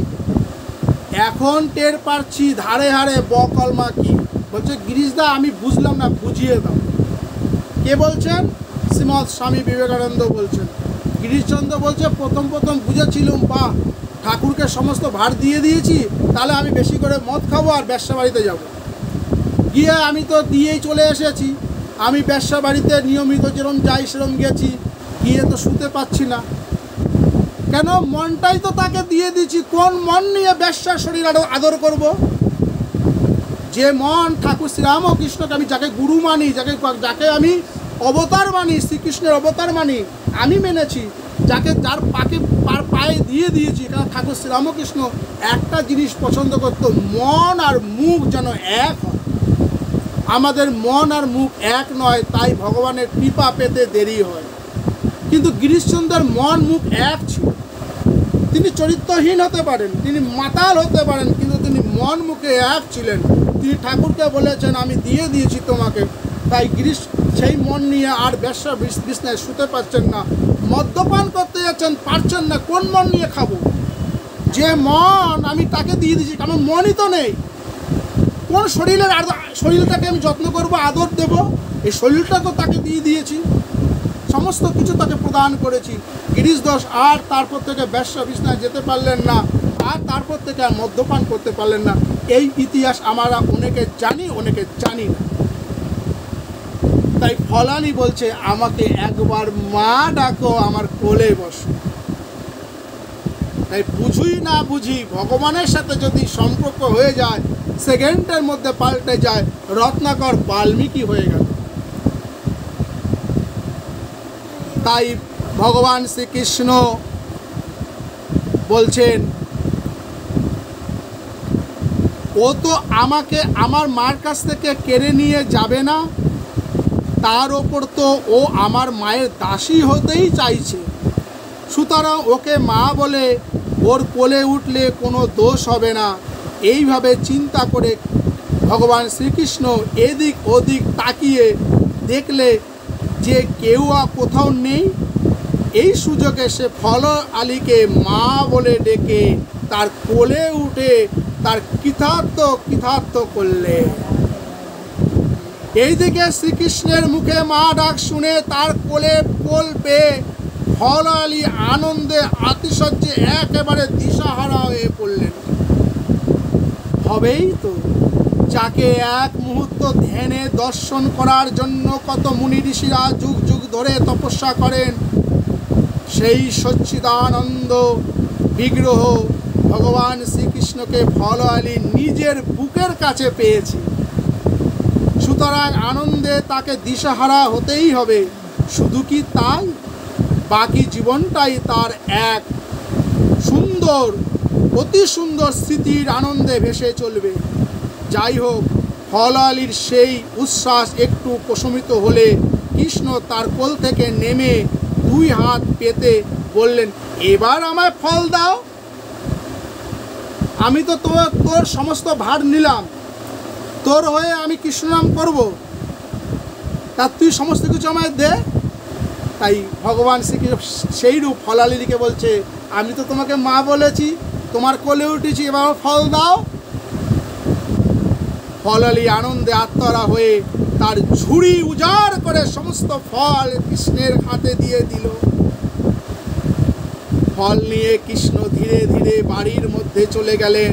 এখন টের পাচ্ছি ধারে হারে বকলমা কি। বলছে গিরিশদা আমি বুঝলাম না, বুঝিয়ে দাও। কে বলছেন? শ্রীমৎ স্বামী বিবেকানন্দ বলছেন। গিরিশচন্দ্র বলছে প্রথম বুঝেছিলাম, বাহ ঠাকুরকে সমস্ত ভার দিয়ে দিয়েছি, তাহলে আমি বেশি করে মদ খাবো আর ব্যবসা বাড়িতে যাবো, গিয়ে আমি তো দিয়েই চলে এসেছি, আমি ব্যবসা বাড়িতে নিয়মিত যেরকম যাই সেরকম গেছি, গিয়ে তো শুতে পাচ্ছি না। কেন? মনটাই তো তাকে দিয়ে দিচ্ছি। কোন মন নিয়ে ব্যবসার শরীর আদর করব? যে মন ঠাকুর শ্রীরামকৃষ্ণকে আমি যাকে গুরু মানি, যাকে আমি অবতার মানি, শ্রীকৃষ্ণের অবতার মানি, আমি মেনেছি, যার পায়ে দিয়ে দিয়েছি। কারণ ঠাকুর শ্রীরামকৃষ্ণ একটা জিনিস পছন্দ করতো, মন আর মুখ যেন এক হয়। আমাদের মন আর মুখ এক নয়, তাই ভগবানের কৃপা পেতে দেরি হয়। কিন্তু গিরিশচন্দ্রের মন মুখ এক ছিল। তিনি চরিত্রহীন হতে পারেন, তিনি মাতাল হতে পারেন, কিন্তু তিনি মন মুখে এক ছিলেন। তিনি ঠাকুরকে বলেছেন আমি দিয়ে দিয়েছি তোমাকে। তাই গিরিশ সেই মন নিয়ে আর ব্যবসা বিছনায় শুতে পারছেন না, মদ্যপান করতে যাচ্ছেন, পারছেন না। কোন মন নিয়ে খাবো? যে মন আমি তাকে দিয়ে দিয়েছি, আমার মনই তো নেই। কোন শরীরটাকে আমি যত্ন করব, আদর দেব? এই শরীরটা তো তাকে দিয়ে দিয়েছি, সমস্ত কিছু তাকে প্রদান করেছি। গিরিশ দাস আর তারপর থেকে ব্যবসা বিছনায় যেতে পারলেন না, আর তারপর থেকে আর মদ্যপান করতে পারলেন না। এই ইতিহাস আমরা অনেকে জানি, অনেকে জানি না। তাই ফলানি বলছে আমাকে একবার মা ডাকো, আমার কোলে বসো। তাই বুঝুই না বুঝি ভগবানের সাথে যদি সম্পর্ক হয়ে যায়, সেকেন্ডের মধ্যে পাল্টে যায়। রত্নাকর বাল্মীকি হয়ে গেল। তাই ভগবান শ্রীকৃষ্ণ বলছেন ও তো আমাকে আমার মার কাছ থেকে কেড়ে নিয়ে যাবে না, তার ওপর তো ও আমার মায়ের দাসী হতেই চাইছে। সুতরাং ওকে মা বলে ওর কোলে উঠলে কোনো দোষ হবে না। এইভাবে চিন্তা করে ভগবান শ্রীকৃষ্ণ এদিক ওদিক তাকিয়ে দেখলে যে কেউ কোথাও নেই। এই সুযোগে সে ফল আলীকে মা বলে ডেকে তার কোলে উঠে তার কৃতার্থ করলে। এইদিকে শ্রীকৃষ্ণের মুখে মা ডাক শুনে তার কোল পেয়ে ফল আলী আনন্দে আতিশয্যে একেবারে দিশাহারা হয়ে পড়লেন। হবেই তো, যাকে এক মুহূর্ত ধ্যানে দর্শন করার জন্য কত মুনি ঋষিরা যুগ যুগ ধরে তপস্যা করেন, সেই সচ্চিদানন্দ বিগ্রহ ভগবান শ্রীকৃষ্ণকে ফল আলী নিজের বুকের কাছে পেয়েছে। সুতরাং আনন্দে তাকে দিশাহারা হতেই হবে। শুধু কি তাই, বাকি জীবনটাই তার এক সুন্দর, অতি সুন্দর স্মৃতির আনন্দে ভেসে চলবে। যাই হোক, ফল আলীর সেই উচ্ছ্বাস একটু প্রশমিত হলে কৃষ্ণ তার কোল থেকে নেমে দুই হাত পেতে বললেন, এবার আমায় ফল দাও। আমি তো তোর সমস্ত ভার নিলাম, তোর হয়ে আমি কৃষ্ণ নাম করব, তা তুই সমস্ত কিছু আমায় দে। তাই ভগবান শ্রীকৃষ্ণ সেই রূপ ফলালিকে বলছে, আমি তো তোমাকে মা বলেছি, তোমার কোলে উঠেছি, এবার ফল দাও। ফলালি আনন্দে আত্মহারা হয়ে তার ঝুড়ি উজাড় করে সমস্ত ফল কৃষ্ণের হাতে দিয়ে দিল। ফল নিয়ে কৃষ্ণ ধীরে ধীরে বাড়ির মধ্যে চলে গেলেন,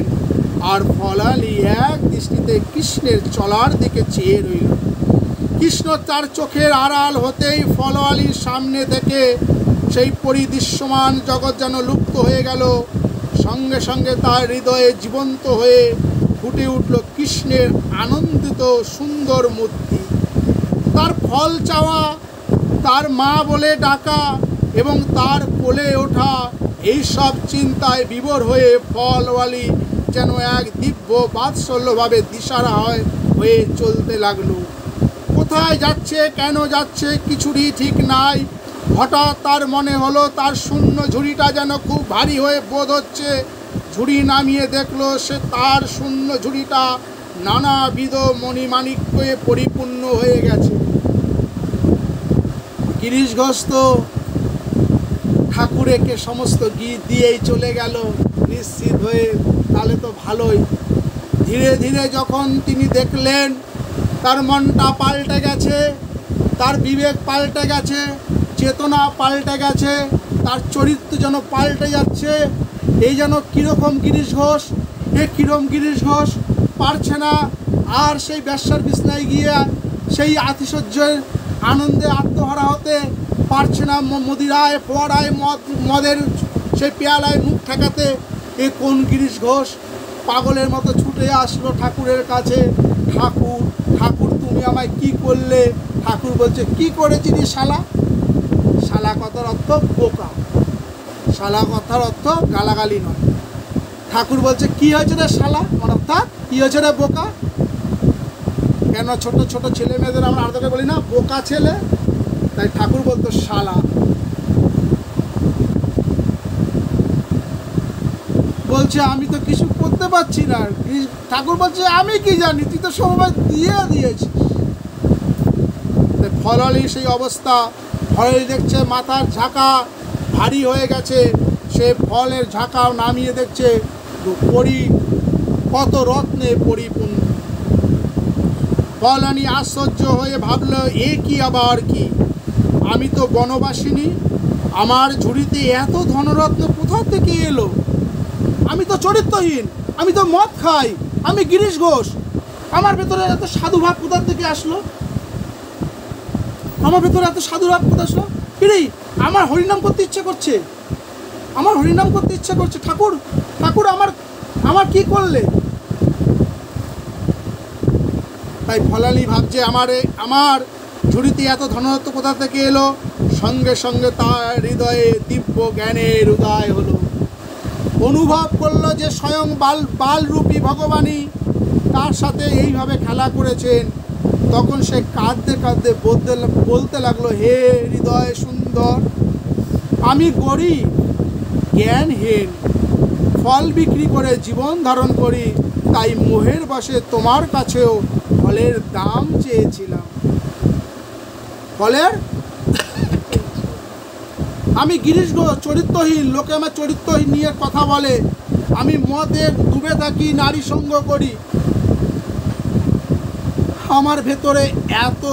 আর ফলালি এক দৃষ্টিতে কৃষ্ণের চলার দিকে চেয়ে রইল। কৃষ্ণ তার চোখের আড়াল হতেই ফলালির সামনে থেকে সেই পরিদৃশ্যমান জগৎ যেন লুপ্ত হয়ে গেল। সঙ্গে সঙ্গে তার হৃদয়ে জীবন্ত হয়ে ফুটে উঠল কৃষ্ণের আনন্দিত সুন্দর মূর্তি। তার ফল চাওয়া, তার মা বলে ডাকা এবং তার কোলে ওঠা, এই সব চিন্তায় বিভোর হয়ে ফলওয়ালি যেন এক দিব্য বাৎসল্যভাবে দিশারা হয়ে চলতে লাগলো। কোথায় যাচ্ছে, কেন যাচ্ছে, কিছুরই ঠিক নাই। হঠাৎ তার মনে হলো তার শূন্য ঝুড়িটা যেন খুব ভারী হয়ে বোধ হচ্ছে। ঝুড়ি নামিয়ে দেখলো সে তার শূন্য ঝুড়িটা নানাবিধ মণিমাণিক্যে পরিপূর্ণ হয়ে গেছে। গিরিশ ঘোষ তো ঠাকুরকে সমস্ত গীত দিয়েই চলে গেল নিশ্চিত হয়ে, তাহলে তো ভালোই। ধীরে ধীরে যখন তিনি দেখলেন তার মনটা পাল্টে গেছে, তার বিবেক পাল্টে গেছে, চেতনা পাল্টে গেছে, তার চরিত্র যেন পাল্টে যাচ্ছে। এই যেন কীরকম গিরিশ ঘোষ, কিরম গিরিশ ঘোষ পারছে না আর সেই ব্যবসার বিছনায় গিয়ে সেই আতিশয্যের আনন্দে আত্মহারা হতে পারছে না, মদিরায় ফোয়ারায় মদের সেই পেয়ালায় মুখ ঠেকাতে এ কোন গিরিশ ঘোষ পাগলের মতো ছুটে আসলো ঠাকুরের কাছে। ঠাকুর ঠাকুর তুমি আমায় কি করলে? ঠাকুর বলছে, কি করেছি রে শালা? শালা কথার অর্থ বোকা, শালা কথার অর্থ গালাগালি নয়। ঠাকুর বলছে, কি হয়েছে রে শালা, অর্থাৎ কি হয়েছে রে বোকা? কেন ছোট ছোট ছেলে মেয়েদের আমরা আলাদা বলি না বোকা ছেলে, তাই ঠাকুর বলতো শালা। বলছে আমি তো কিছু করতে পারছি না। ঠাকুর বলছে, আমি কি জানি, তুই তো সময় দিয়েছিস। ফলালি সেই অবস্থা, ফলালি দেখছে মাথার ঝাঁকা ভারী হয়ে গেছে, সে ফলের ঝাঁকাও নামিয়ে দেখছে কত রত্নে পরিপূর্ণ। ফলানি আশ্চর্য হয়ে ভাবল, এ কি আবার কি, আমি তো বনবাসিনী, আমার ঝুড়িতে এত ধনরত্ন কোথা থেকে এলো? আমি তো চরিত্রহীন, আমি তো মদ খাই, আমি গিরিশ ঘোষ, আমার ভেতরে এত সাধুভাব কোথা থেকে আসলো? আমার ভেতরে এত সাধুভাব কোথা আসলো? কিরে, আমার হরিনাম করতে ইচ্ছে করছে, আমার হরিনাম করতে ইচ্ছে করছে। ঠাকুর ঠাকুর আমার আমার কি করলে? তাই ফলালি ভাবছে, আমার ঝুড়িতে এত ধনরত্ন কোথা থেকে এলো? সঙ্গে সঙ্গে তার হৃদয়ে দিব্য জ্ঞানের উদয় হলো। অনুভব করলো যে স্বয়ং বালরূপী ভগবানই তার সাথে এইভাবে খেলা করেছেন। তখন সে কাঁদতে কাঁদতে বলতে লাগলো, হে হৃদয় সুন্দর, আমি গরিব, জ্ঞানহীন, ফল বিক্রি করে জীবন ধারণ করি, তাই মোহের বশে তোমার কাছেও ফলের দাম চেয়েছিলাম। ফলের আমি গিরিশ ঘোষ, চরিত্রহীন, লোকে আমার চরিত্রহীন নিয়ে কথা বলে, আমি মদে ডুবে থাকি, নারী সঙ্গ করি। আমার ভেতরে এত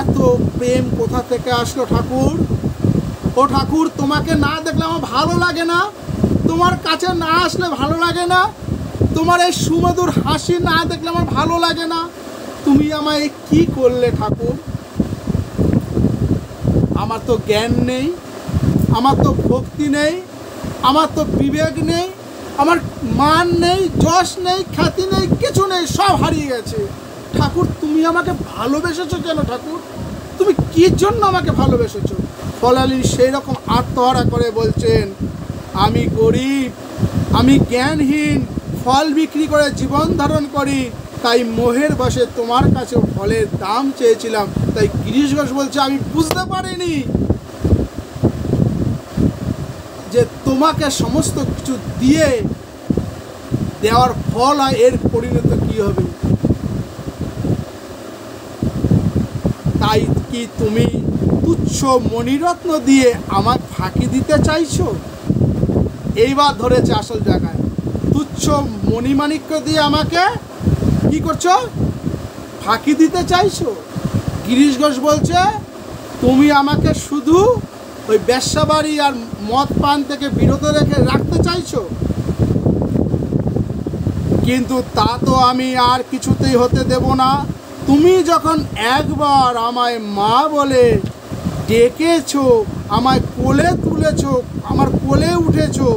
এত প্রেম কোথা থেকে আসলো ঠাকুর? ও ঠাকুর, তোমাকে না দেখলে আমার ভালো লাগে না, তোমার কাছে না আসলে ভালো লাগে না, তোমার এই সুমধুর হাসি না দেখলে আমার ভালো লাগে না। তুমি আমায় কি করলে ঠাকুর? আমার তো জ্ঞান নেই, আমার তো ভক্তি নেই, আমার তো বিবেক নেই, আমার মান নেই, যশ নেই, খ্যাতি নেই, কিছু নেই, সব হারিয়ে গেছে। ঠাকুর তুমি আমাকে ভালোবেসেছো কেন ঠাকুর? তুমি কি জন্য আমাকে ভালোবেসেছো? ফলালি সেই রকম আত্মহারা করে বলছেন, আমি গরিব, আমি জ্ঞানহীন, ফল বিক্রি করে জীবন ধারণ করি, তাই মোহের বশে তোমার কাছে ফলের দাম চেয়েছিলাম। তাই গিরিশ ঘোষ বলছে, আমি বুঝতে পারিনি যে তোমাকে সমস্ত কিছু দিয়ে দেওয়ার ফল হয় এর পরিণত কি হবে। তাই কি তুমি তুচ্ছ মণিরত্ন দিয়ে আমার ফাঁকি দিতে চাইছো? এইবার ধরেছে আসল জায়গায়। তুচ্ছ মণিমাণিক্য দিয়ে আমাকে কি করছো? ফাঁকি দিতে চাইছো। গিরিশ ঘোষ বলছে, তুমি আমাকে শুধু ওই বেশ্যাবাড়ি আর মদ পান থেকে বিরত রাখতে চাইছো, কিন্তু তা তো আমি আর কিছুতেই হতে দেব না। তুমি যখন একবার আমায় মা বলে ডেকেছো, আমায় কোলে তুলেছো, আমার কোলে উঠেছো,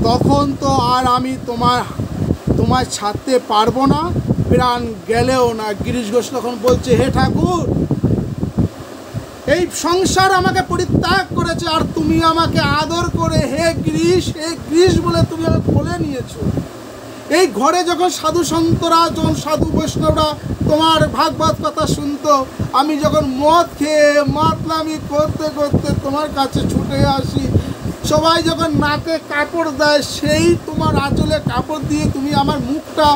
তখন তো আর আমি তোমায় ছাড়তে পারবো না, প্রাণ গেলেও না। গিরিশ ঘোষ তখন বলছে, হে ঠাকুর, এই সংসার আমাকে পরিত্যাগ করেছে, আর তুমি আমাকে আদর করে হে গিরিশ বলে তুমি আমাকে কোলে নিয়েছো। এই ঘরে যখন সাধু সন্তরা, যখন সাধু বৈষ্ণবরা তোমার ভাগবত কথা শুনতো, আমি যখন মদ খেয়ে মাতলামি করতে করতে তোমার কাছে ছুটে আসি, সবাই যখন নাকে কাপড় দেয়, সেই তোমার আঁচলে কাপড় দিয়ে তুমি আমার মুখটা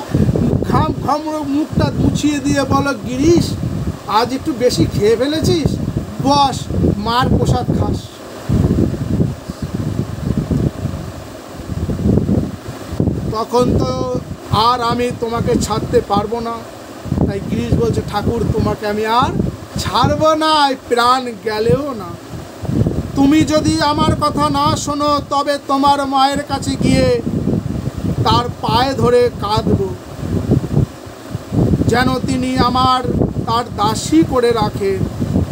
মুখটা মুছিয়ে দিয়ে বলো, গিরিশ আজ একটু বেশি খেয়ে ফেলেছিস, বস মার প্রসাদ খাস। তখন তো আর আমি তোমাকে ছাড়তে পারবো না। তাই গিরিশ বলছে, ঠাকুর তোমাকে আমি আর ছাড়বো না, প্রাণ গেলেও না। তুমি যদি আমার কথা না শোনো, তবে তোমার মায়ের কাছে গিয়ে তার পায়ে ধরে কাঁদব, যেন তিনি আমার তার দাসী করে রাখেন,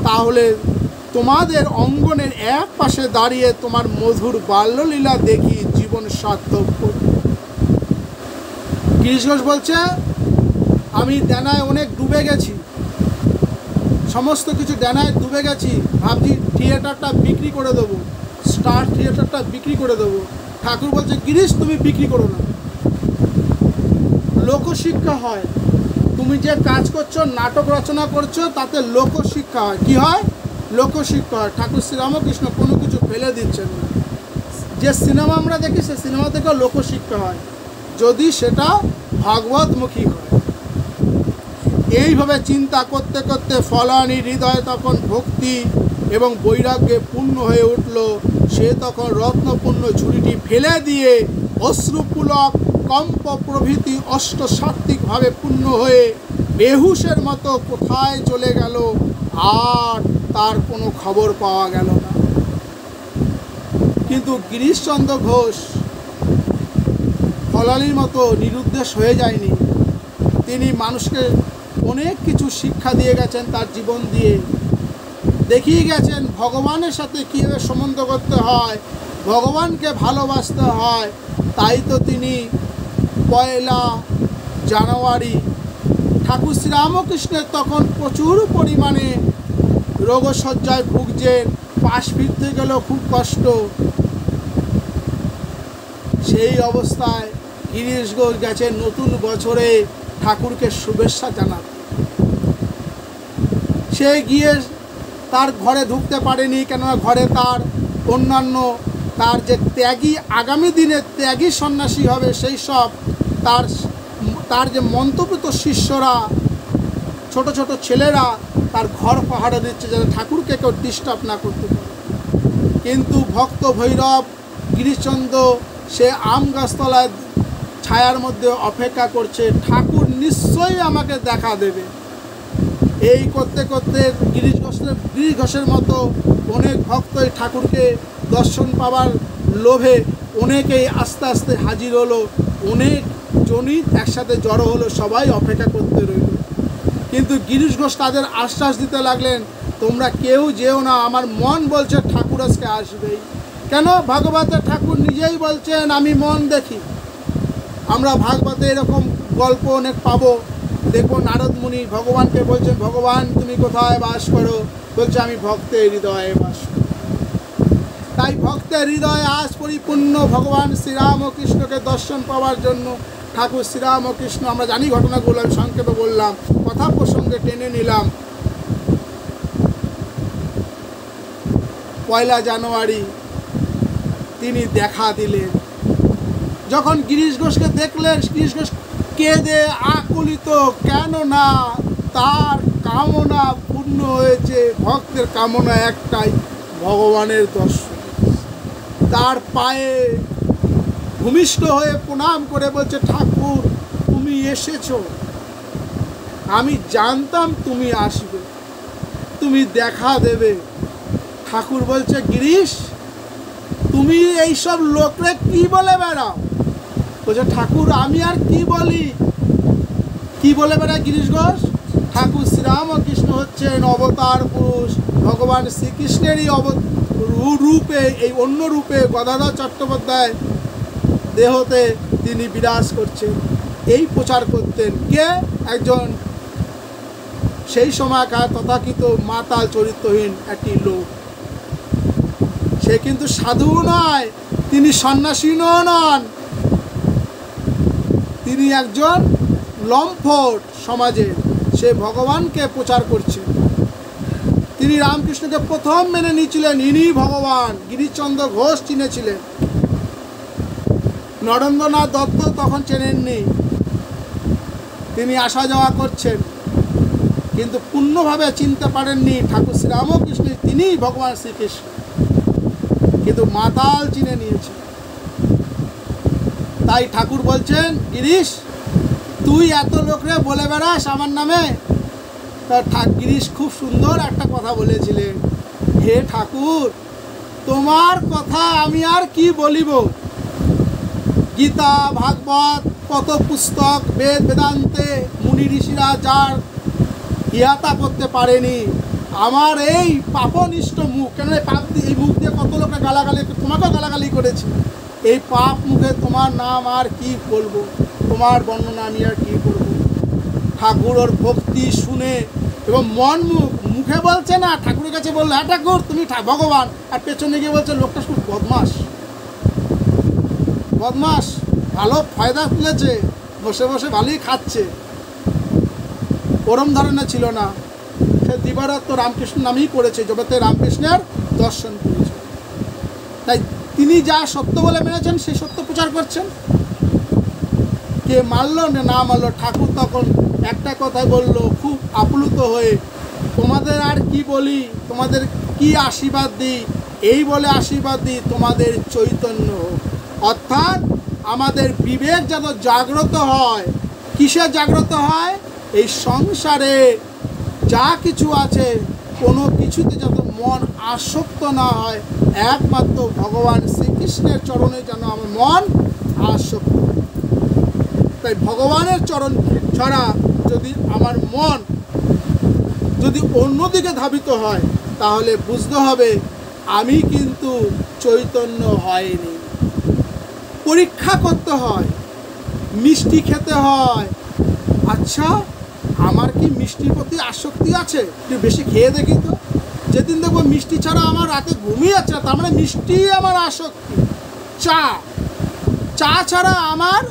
তাহলে তোমাদের অঙ্গনের এক পাশে দাঁড়িয়ে তোমার মধুর বাল্যলীলা দেখি জীবন সার্থক করি। গিরিশ ঘোষ বলছে, আমি ডানায় অনেক ডুবে গেছি, সমস্ত কিছু ডানায় ডুবে গেছি, ভাবছি থিয়েটারটা বিক্রি করে দেবো, স্টার থিয়েটারটা বিক্রি করে দেবো। ঠাকুর বলছে, গিরিশ তুমি বিক্রি করো না, লোকশিক্ষা হয়। তুমি যে কাজ করছো, নাটক রচনা করছো, তাতে লোকশিক্ষা হয়। কি হয়? লোকশিক্ষা হয়। ঠাকুর শ্রীরামকৃষ্ণ কোনো কিছু ফেলে দিচ্ছেন না। যে সিনেমা আমরা দেখি, সে সিনেমা থেকে লোকশিক্ষা হয়, যদি সেটা ভাগবতমুখী হয়। এইভাবে চিন্তা করতে করতে ফলানি হৃদয় তখন ভক্তি এবং বৈরাগ্যে পূর্ণ হয়ে উঠল। সে তখন রত্নপূর্ণ ঝুড়িটি ফেলে দিয়ে অশ্রুপুলক কম্প প্রভৃতি অষ্টসাত্ত্বিকভাবে পূর্ণ হয়ে বেহুশের মতো কোথায় চলে গেল, আর তার কোনো খবর পাওয়া গেল না। কিন্তু গিরিশচন্দ্র ঘোষ ফলালির মতো নিরুদ্দেশ হয়ে যায়নি। তিনি মানুষকে অনেক কিছু শিক্ষা দিয়ে গেছেন, তার জীবন দিয়ে দেখিয়ে গেছেন ভগবানের সাথে কীভাবে সম্বন্ধ করতে হয়, ভগবানকে ভালোবাসতে হয়। তাই তো তিনি 1 জানুয়ারি ঠাকুর শ্রীরামকৃষ্ণের তখন প্রচুর পরিমাণে রোগশয্যায় ভুগছেন, পাশ ফিরতে গেলেও খুব কষ্ট। সেই অবস্থায় গিরিশ ঘোষ গেছে নতুন বছরে ঠাকুরকে শুভেচ্ছা জানাতে। সে গিয়ে তার ঘরে ঢুকতে পারেনি, কেননা ঘরে তার অন্যান্য তার যে ত্যাগী, আগামী দিনে ত্যাগী সন্ন্যাসী হবে, সেই সব তার যে মন্ত্রপুত শিষ্যরা, ছোট ছোট ছেলেরা তার ঘর পাহারা দিচ্ছে, যাতে ঠাকুরকে কেউ ডিস্টার্ব না করতে পারে। কিন্তু ভক্ত ভৈরব গিরিশচন্দ্র সে আম গাছতলায় ছায়ার মধ্যে অপেক্ষা করছে, ঠাকুর নিশ্চয়ই আমাকে দেখা দেবে। এই করতে করতে গিরিশ ঘোষের মতো অনেক ভক্তই ঠাকুরকে দর্শন পাওয়ার লোভে অনেকেই আস্তে আস্তে হাজির হলো, অনেক জনই একসাথে জড়ো হলো, সবাই অপেক্ষা করতে রইল। কিন্তু গিরিশ ঘোষ তাদের আশ্বাস দিতে লাগলেন, তোমরা কেউ যেও না, আমার মন বলছে ঠাকুর আজকে আসবেই। কেন? ভাগবতের ঠাকুর নিজেই বলছেন, আমি মন দেখি। আমরা ভাগবতে এরকম গল্প অনেক পাবো। দেখবো নারদ মুনি ভগবানকে বলছেন, ভগবান তুমি কোথায় বাস করো? বলছে, আমি ভক্তের হৃদয়ে বাস করি। তাই ভক্তের হৃদয়ে আজ পরিপূর্ণ ভগবান শ্রীরামকৃষ্ণকে দর্শন পাওয়ার জন্য ঠাকুর শ্রীরামকৃষ্ণ, আমরা জানি ঘটনাগুলো, আমি সংক্ষেপে বললাম, কথা প্রসঙ্গে টেনে নিলাম। 1 জানুয়ারি তিনি দেখা দিলেন। যখন গিরিশ ঘোষকে দেখলেন, গিরিশ ঘোষ কেঁদে আকুলিত, কেননা তার কামনা পূর্ণ হয়েছে। ভক্তের কামনা একটাই, ভগবানের দর্শন। তার পায়ে ভূমিষ্ঠ হয়ে প্রণাম করে বলছে, ঠাকুর তুমি এসেছো, আমি জানতাম তুমি আসবে, তুমি দেখা দেবে। ঠাকুর বলছে, গিরিশ তুমি এইসব লোকরে কি বলে বেড়াও? বলছে, ঠাকুর আমি আর কি বলি? কি বলে বেড়ায় গিরিশ ঘোষ? ঠাকুর শ্রীরামকৃষ্ণ হচ্ছেন অবতার পুরুষ, ভগবান শ্রীকৃষ্ণেরই রূপে, এই অন্য রূপে গদাধর চট্টোপাধ্যায় দেহতে তিনি বিরাজ করছেন, এই প্রচার করতেন। কে? একজন সেই সময়কার তথাকথিত মাতাল চরিত্রহীন একটি লোক। সে কিন্তু সাধু নয়, তিনি সন্ন্যাসীও নন, তিনি একজন লম্পট সমাজে, সে ভগবানকে প্রচার করছেন। তিনি রামকৃষ্ণকে প্রথম মেনে নিয়েছিলেন, ইনি ভগবান। গিরিশচন্দ্র ঘোষ চিনেছিলেন, নরেন্দ্রনাথ দত্ত তখন চেনেননি। তিনি আসা যাওয়া করছেন, কিন্তু পূর্ণভাবে চিনতে পারেননি ঠাকুর শ্রীরামকৃষ্ণ তিনিই ভগবান শ্রীকৃষ্ণ, কিন্তু মাতাল চিনে নিয়েছে। তাই ঠাকুর বলছেন, গিরিশ তুই এত লোকরে বলে বেড়াস আমার নামে? তা গিরিশ খুব সুন্দর একটা কথা বলেছিলেন, হে ঠাকুর তোমার কথা আমি আর কি বলিব? গীতা, ভাগবত, কত পুস্তক, বেদ বেদান্তে মুনি ঋষিরা যার ইহাতা করতে পারেনি। আমার এই পাপনিষ্ঠ মুখ, কেন এই মুখ দিয়ে কত লোকে গালাগালি, তোমাকেও গালাগালি করেছি, এই পাপ মুখে তোমার নাম আর কি বলবো, তোমার বর্ণনা আমি আর কি করবো। ঠাকুরের ভক্তি শুনে এবং মন মুখে বলছে না, ঠাকুরের কাছে বললো হ্যাঁ ঠাকুর তুমি ভগবান, আর পেছনে গিয়ে বলছে লোকটা খুব বদমাস, বদমাস, ভালো ফায়দা তুলেছে, বসে বসে ভালোই খাচ্ছে, ওরম ধরনের ছিল না। সে দিবারাত্র রামকৃষ্ণ নামেই করেছে, জগতে রামকৃষ্ণের দর্শন করেছে। তাই তিনি যা সত্য বলে মেনেছেন সেই সত্য প্রচার করছেন। কে মানলো না মানলো, ঠাকুর তখন একটা কথা বললো খুব আপ্লুত হয়ে, তোমাদের আর কি বলি, তোমাদের কি আশীর্বাদ দিই, এই বলে আশীর্বাদ দিই তোমাদের চৈতন্য হোক। অর্থাৎ আমাদের বিবেক যেন জাগ্রত হয়। কিসে জাগ্রত হয়? এই সংসারে যা কিছু আছে কোনো কিছুতে যত মন আসক্ত না হয়, একমাত্র ভগবান শ্রীকৃষ্ণের চরণে যেন আমার মন আসক্ত। তাই ভগবানের চরণ ছাড়া যদি আমার মন যদি অন্যদিকে ধাবিত হয়, তাহলে বুঝতে হবে আমি কিন্তু চৈতন্য হয়নি। পরীক্ষা করতে হয়, মিষ্টি খেতে হয়। আচ্ছা, আমার কি মিষ্টির প্রতি আসক্তি আছে? একটু বেশি খেয়ে দেখি তো। যেদিন দেখবো মিষ্টি ছাড়া আমার রাতে ঘুমিয়ে যাচ্ছে, তার মানে মিষ্টি আমার আসক্তি। চা ছাড়া আমার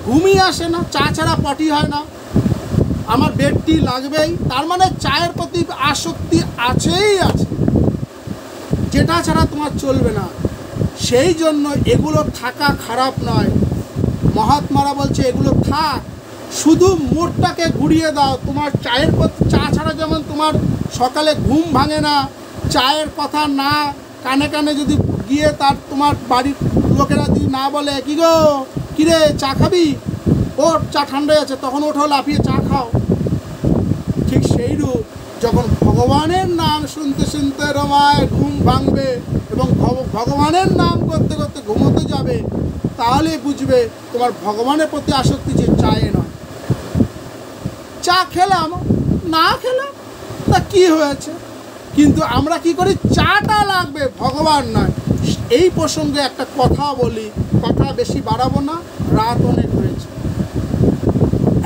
ঘুমিয়ে আসে না, চা ছাড়া পটি হয় না, আমার বেডটি লাগবেই, তার মানে চায়ের প্রতি আসক্তি আছেই আছে, যেটা ছাড়া তোমার চলবে না। সেই জন্য এগুলো থাকা খারাপ নয়। মহাত্মারা বলছে এগুলো থাক, শুধু মোড়টাকে ঘুরিয়ে দাও। তোমার চায়ের প্রতি, চা ছাড়া যেমন তোমার সকালে ঘুম ভাঙে না, চায়ের কথা না কানে কানে যদি গিয়ে তার তোমার বাড়ির লোকেরা যদি না বলে কি গো কিরে চা খাবি, ওর চা ঠান্ডা আছে, তখন ওঠো লাফিয়ে চা খাও। ঠিক সেইরূপ যখন ভগবানের নাম শুনতে শুনতে রমায় ঘুম ভাঙবে এবং ভগবানের নাম করতে করতে ঘুমোতে যাবে, তাহলে বুঝবে তোমার ভগবানের প্রতি আসক্তি যে চায়ে নয়। চা খেলাম না খেলাম তা কি হয়েছে, কিন্তু আমরা কি করি, চাটা লাগবে, ভগবান নয়। এই প্রসঙ্গে একটা কথা বলি, কথা বেশি বাড়াবো না, রাত অনেক হয়েছে।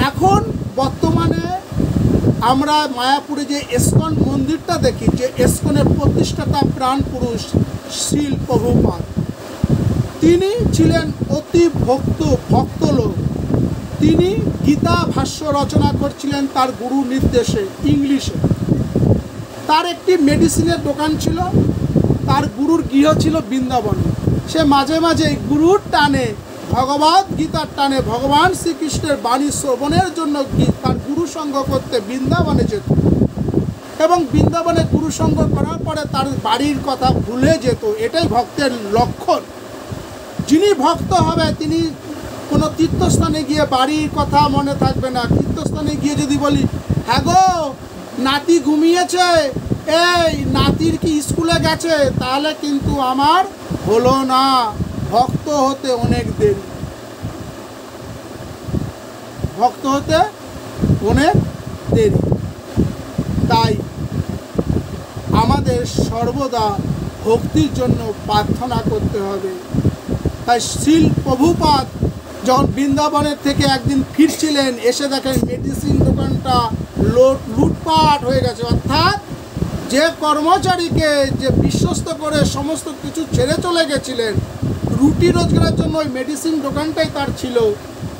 এখন বর্তমানে আমরা মায়াপুরে যে ইসকন মন্দিরটা দেখি, যে ইসকনের প্রতিষ্ঠাতা প্রাণ পুরুষ শ্রীল প্রভুপাদ, তিনি ছিলেন অতি ভক্ত লোক। তিনি গীতা ভাষ্য রচনা করছিলেন তার গুরু নির্দেশে ইংলিশে। তার একটি মেডিসিনের দোকান ছিল, তার গুরুর গৃহ ছিল বৃন্দাবনে। সে মাঝে মাঝে গুরুর টানে, ভগবদ গীতার টানে, ভগবান শ্রীকৃষ্ণের বাণী শ্রবণের জন্য তার গুরু সঙ্গ করতে বৃন্দাবনে যেত, এবং বৃন্দাবনে গুরু সঙ্গ করার পরে তার বাড়ির কথা ভুলে যেত। এটাই ভক্তের লক্ষণ। যিনি ভক্ত হবে তিনি কোনো তীর্থস্থানে গিয়ে বাড়ির কথা মনে থাকবে না। তীর্থস্থানে গিয়ে যদি বলি হ্যাঁ গো নাতি ঘুমিয়েছে, এই নাতির কি স্কুলে গেছে, তাহলে কিন্তু আমার হলো না, ভক্ত হতে অনেক দেরি, ভক্ত হতে অনেক দেরি। তাই আমাদের সর্বদা ভক্তির জন্য প্রার্থনা করতে হবে। তাই শ্রীল প্রভুপাদ যখন বৃন্দাবনের থেকে একদিন ফিরছিলেন, এসে দেখেন মেডিসিন দোকানটা লুটপাট হয়ে গেছে। অর্থাৎ যে কর্মচারীকে যে বিশ্বস্ত করে সমস্ত কিছু ছেড়ে চলে গেছিলেন রুটি রোজগারের জন্য, ওই মেডিসিন দোকানটাই তার ছিল,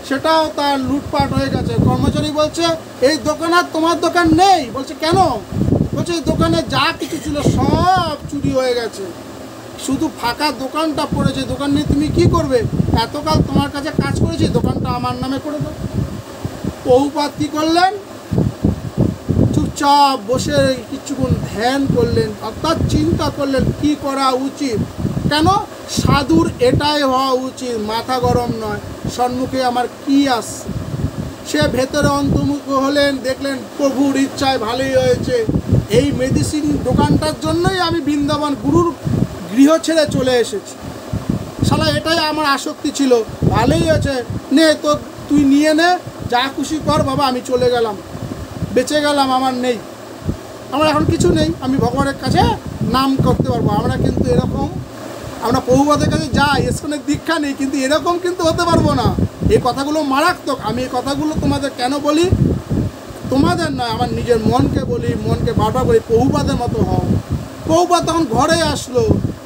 সেটাও তার লুটপাট হয়ে গেছে। কর্মচারী বলছে এই দোকান আর তোমার দোকান নেই। বলছে কেন? বলছে এই দোকানে যা কিছু ছিল সব চুরি হয়ে গেছে, শুধু ফাঁকা দোকানটা পড়েছে। দোকান নিয়ে তুমি কি করবে? এতকাল তোমার কাছে কাজ করেছি, দোকানটা আমার নামে করে দাও। প্রভুপাদ কি করলেন? চুপচাপ বসে কিছুক্ষণ ধ্যান করলেন, অর্থাৎ চিন্তা করলেন কি করা উচিত। কেন? সাধুর এটাই হওয়া উচিত, মাথা গরম নয়, সম্মুখে আমার কি আসছে। সে ভেতরে অন্তর্মুখ হলেন, দেখলেন প্রভুর ইচ্ছায় ভালোই হয়েছে, এই মেডিসিন দোকানটার জন্যই আমি বৃন্দাবন গুরুর গৃহ ছেড়ে চলে এসেছি। শালা এটাই আমার আসক্তি ছিল, ভালোই হয়েছে, নে তো তুই নিয়ে নে, যা খুশি কর বাবা, আমি চলে গেলাম, বেঁচে গেলাম, আমার নেই। আমার এখন কিছু নেই, আমি ভগবানের কাছে নাম করতে পারবো। আমরা কিন্তু এরকম, আমরা প্রভুপাদের কাছে যাই, ইসকনের দীক্ষা নেই, কিন্তু এরকম কিন্তু হতে পারবো না। এই কথাগুলো মারাত্মক। আমি এই কথাগুলো তোমাদের কেন বলি? তোমাদের নয়, আমার নিজের মনকে বলি, মনকে বারবার বলি, প্রভুপাদের মতো হও। প্রভুপাদ তখন ঘরে আসলো,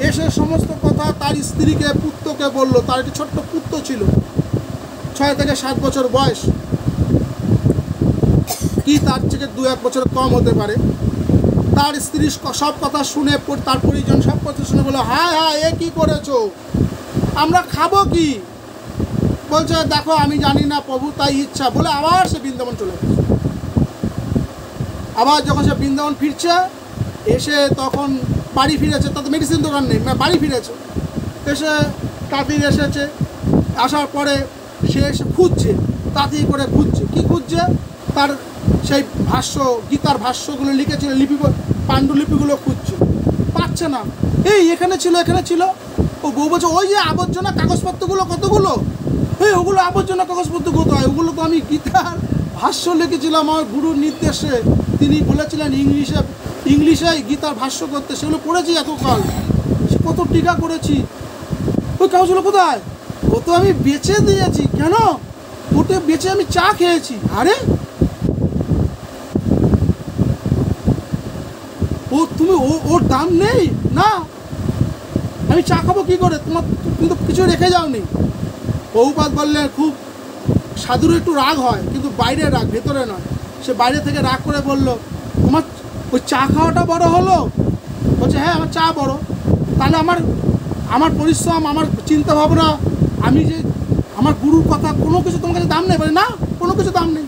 এসে সমস্ত কথা তার স্ত্রীকে, পুত্রকে বললো। তার একটি ছোট্ট পুত্র ছিল, 6 থেকে 7 বছর বয়স, কি তার থেকে 2-1 বছর কম হতে পারে। তার স্ত্রী সব কথা শুনে, তার পরিজন সব কথা শুনে বলে, হায় হায়, এ কী করেছো, আমরা খাবো কি? বলছে, দেখো আমি জানি না প্রভু, তাই ইচ্ছা, বলে আবার সে বৃন্দাবন চলে গেছে। আবার যখন সে বৃন্দাবন ফিরছে, এসে তখন বাড়ি ফিরেছে, তাতে মেডিসিন দোকান নেই, বাড়ি ফিরেছে, এসে তাঁতি এসেছে, আসার পরে সে এসে খুঁজছে, তাঁতি করে খুঁজছে। কি খুঁজছে? তার সেই ভাষ্য, গীতার ভাষ্যগুলো লিখেছিল, পাণ্ডুলিপিগুলো খুঁজছে, পাচ্ছে না। এই এখানে ছিল, এখানে ছিল। ও বউ বলছে, ওই যে আবর্জনা কাগজপত্রগুলো কতগুলো, ওগুলো আবর্জনা কাগজপত্র কোথায়? ওগুলো তো আমি গীতার ভাষ্য লিখেছিলাম আমার গুরুর নির্দেশে, তিনি বলেছিলেন ইংলিশে গীতার ভাষ্য করতে, সেগুলো পড়েছি এতকাল, সে কত টিকা করেছি। ওই কাগজগুলো কোথায়? ও তো আমি বেচে দিয়েছি। কেন? ওটা বেচে আমি চা খেয়েছি। আরে ও তুমি ওর দাম নেই না, আমি চা খাবো কি করে? তোমার কিন্তু কিছু রেখে যাওনি। প্রভুপাদ বললেন, খুব সাধুর একটু রাগ হয়, কিন্তু বাইরে রাগ, ভেতরে নয়। সে বাইরে থেকে রাগ করে বলল, তোমার ওই চা খাওয়াটা বড় হলো? বলছে, হ্যাঁ আমার চা বড়। তাহলে আমার পরিশ্রম, আমার চিন্তা ভাবনা, আমি যে আমার গুরুর কথা, কোনো কিছু তোমার কাছে দাম নেই? বলে, না, কোনো কিছু দাম নেই,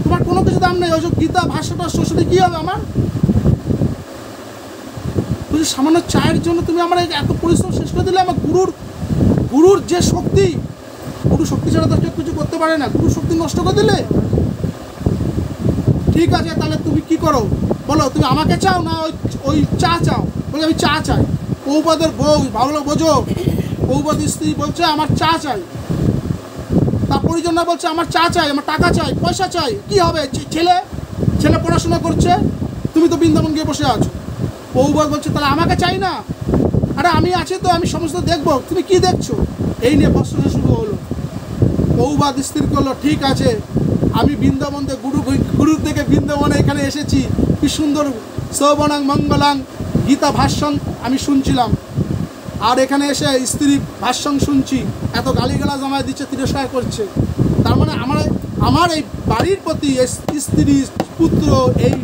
তোমার কোনো কিছু দাম নেই। ওই যে গীতা ভাষ্যটা শ্বশুরি কী হবে আমার? বলছি, সামান্য চায়ের জন্য তুমি আমার এত পরিশ্রম শেষ করে দিলে। আমার গুরুর যে শক্তি, গুরু শক্তি ছাড়া তো কেউ কিছু করতে পারে না, গুরু শক্তি নষ্ট করে দিলে। ঠিক আছে, তাহলে তুমি কি করো বলো, তুমি আমাকে চাও না ওই চা চাও? বলে, আমি চা চাই। প্রভুপাদের বউ, ভালো বোঝো, প্রভুপাদের স্ত্রী বলছে, আমার চা চাই। তার পরিজনরা বলছে, আমার চা চাই, আমার টাকা চাই, পয়সা চাই। কি হবে? ছেলে পড়াশোনা করছে, তুমি তো বৃন্দাবন গিয়ে বসে আছো। প্রভুপাদ বলছে, তাহলে আমাকে চাই না? আরে আমি আছি তো, আমি সমস্ত দেখবো, তুমি কি দেখছো? এই নিয়ে বস্ত্র শুরু হলো। প্রভুপাদ স্থির করলো, ঠিক আছে, আমি বৃন্দাবন থেকে গুরুর থেকে বৃন্দাবনে এখানে এসেছি, কি সুন্দর শ্রবণাং মঙ্গলাং গীতা ভাষ্যং আমি শুনছিলাম, আর এখানে এসে স্ত্রী ভাষ্যং শুনছি, এত গালিগালাজ আমায় দিচ্ছে, তিরস্কার করছে। তার মানে আমার এই বাড়ির প্রতি, স্ত্রী পুত্র, এই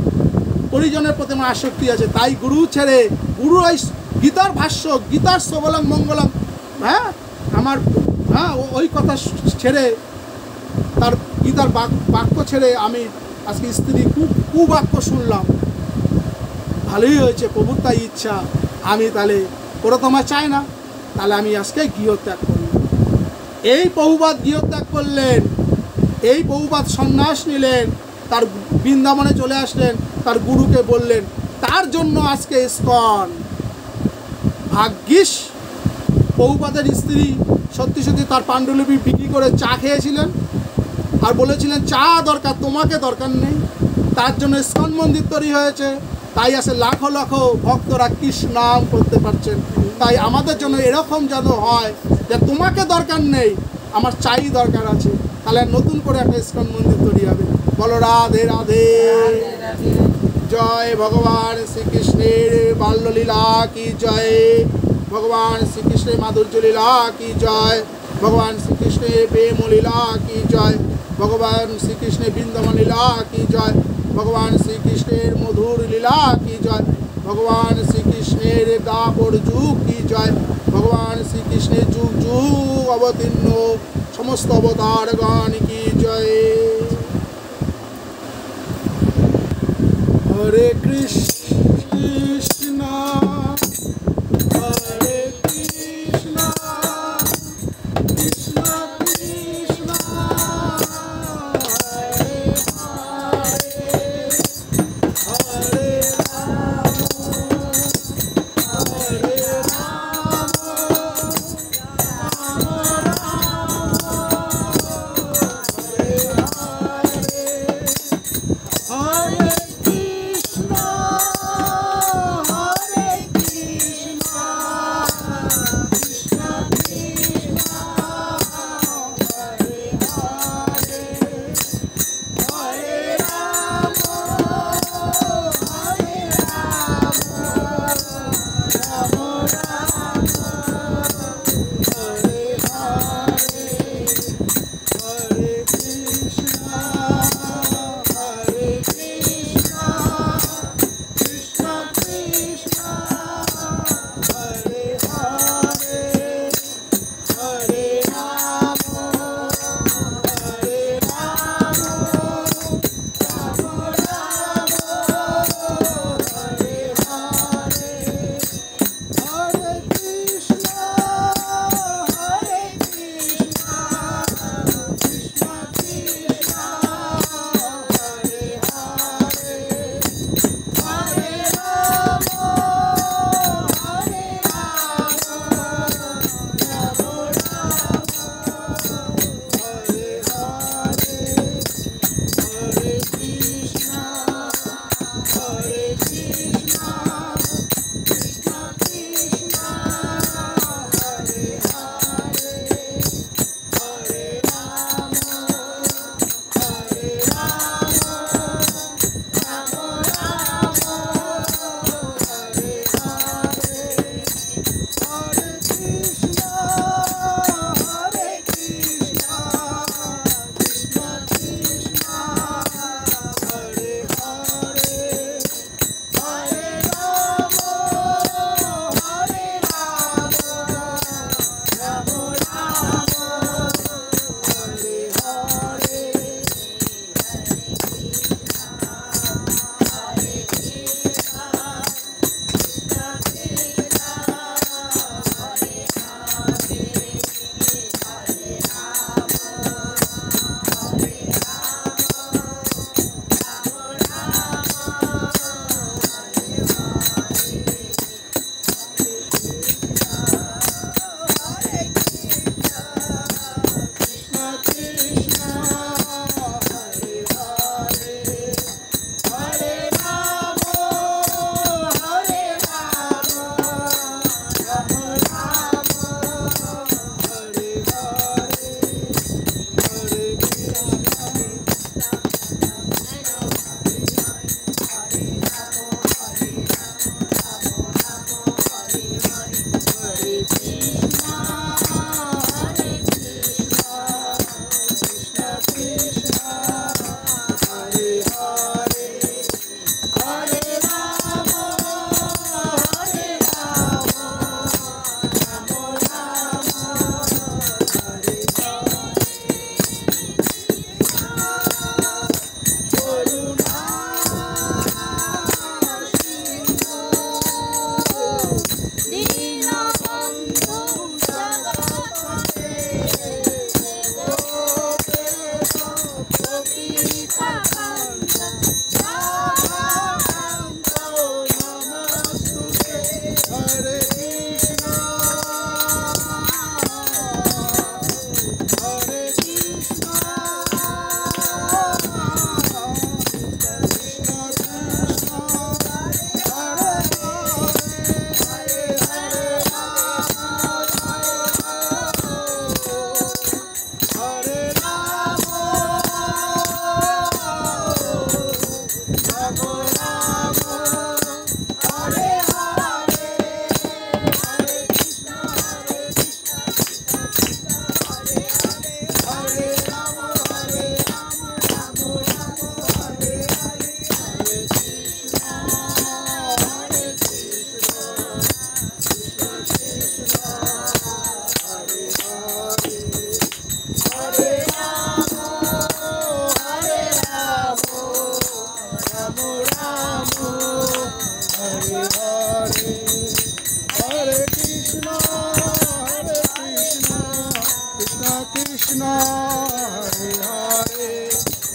পরিজনের প্রতি আমার আসক্তি আছে। তাই গুরু ছেড়ে, গুরু এই গীতার ভাষ্য, গীতার শ্রবণাং মঙ্গলাং, ওই কথা ছেড়ে, তার গীতার বাক্য ছেড়ে আমি আজকে স্ত্রী কুবাক্য শুনলাম। ভালোই হয়েছে, প্রভুর তাই ইচ্ছা। আমি তাহলে, ওরা তো আমার চায় না, তাহলে আমি আজকে গৃহত্যাগ করলাম। এই প্রভুপাদ গৃহত্যাগ করলেন, এই প্রভুপাদ সন্ন্যাস নিলেন, তার বৃন্দাবনে চলে আসলেন, তার গুরুকে বললেন। তার জন্য আজকে ইস্কন। ভাগ্যিস প্রভুপাদের স্ত্রী সত্যি সত্যি তার পাণ্ডুলিপি বিক্রি করে চা খেয়েছিলেন, আর বলেছিলেন, চা দরকার, তোমাকে দরকার নেই। তার জন্য ইস্কন মন্দির তৈরি হয়েছে, তাই আছে লাখো লাখো ভক্তরা কৃষ্ণ নাম করতে পারছেন। তাই আমাদের জন্য এরকম যেন হয় যে তোমাকে দরকার নেই, আমার চাই দরকার আছে, তাহলে নতুন করে একটা ইস্কন মন্দির তৈরি হবে। বলো রাধে রাধে। জয় ভগবান শ্রীকৃষ্ণের বাল্যলীলা কি জয়, ভগবান শ্রীকৃষ্ণের মাধুর্য লীলা কি জয়, ভগবান শ্রীকৃষ্ণের প্রেম লীলা কি জয়, ভগবান শ্রীকৃষ্ণের বৃন্দাবন লীলা কি জয়, ভগবান শ্রীকৃষ্ণের মধুর লীলা কি জয়, ভগবান শ্রীকৃষ্ণের দাপর যুগ কি জয়, ভগবান শ্রীকৃষ্ণের যুগ যুগ অবতীর্ণ সমস্ত অবতারগণ কি জয়। হরে কৃষ্ণ হরে কৃষ্ণ কৃষ্ণ কৃষ্ণ হরে হরে, হরে রাম হরে রাম, রাম রাম হরে হরে, হরে কৃষ্ণ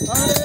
হরে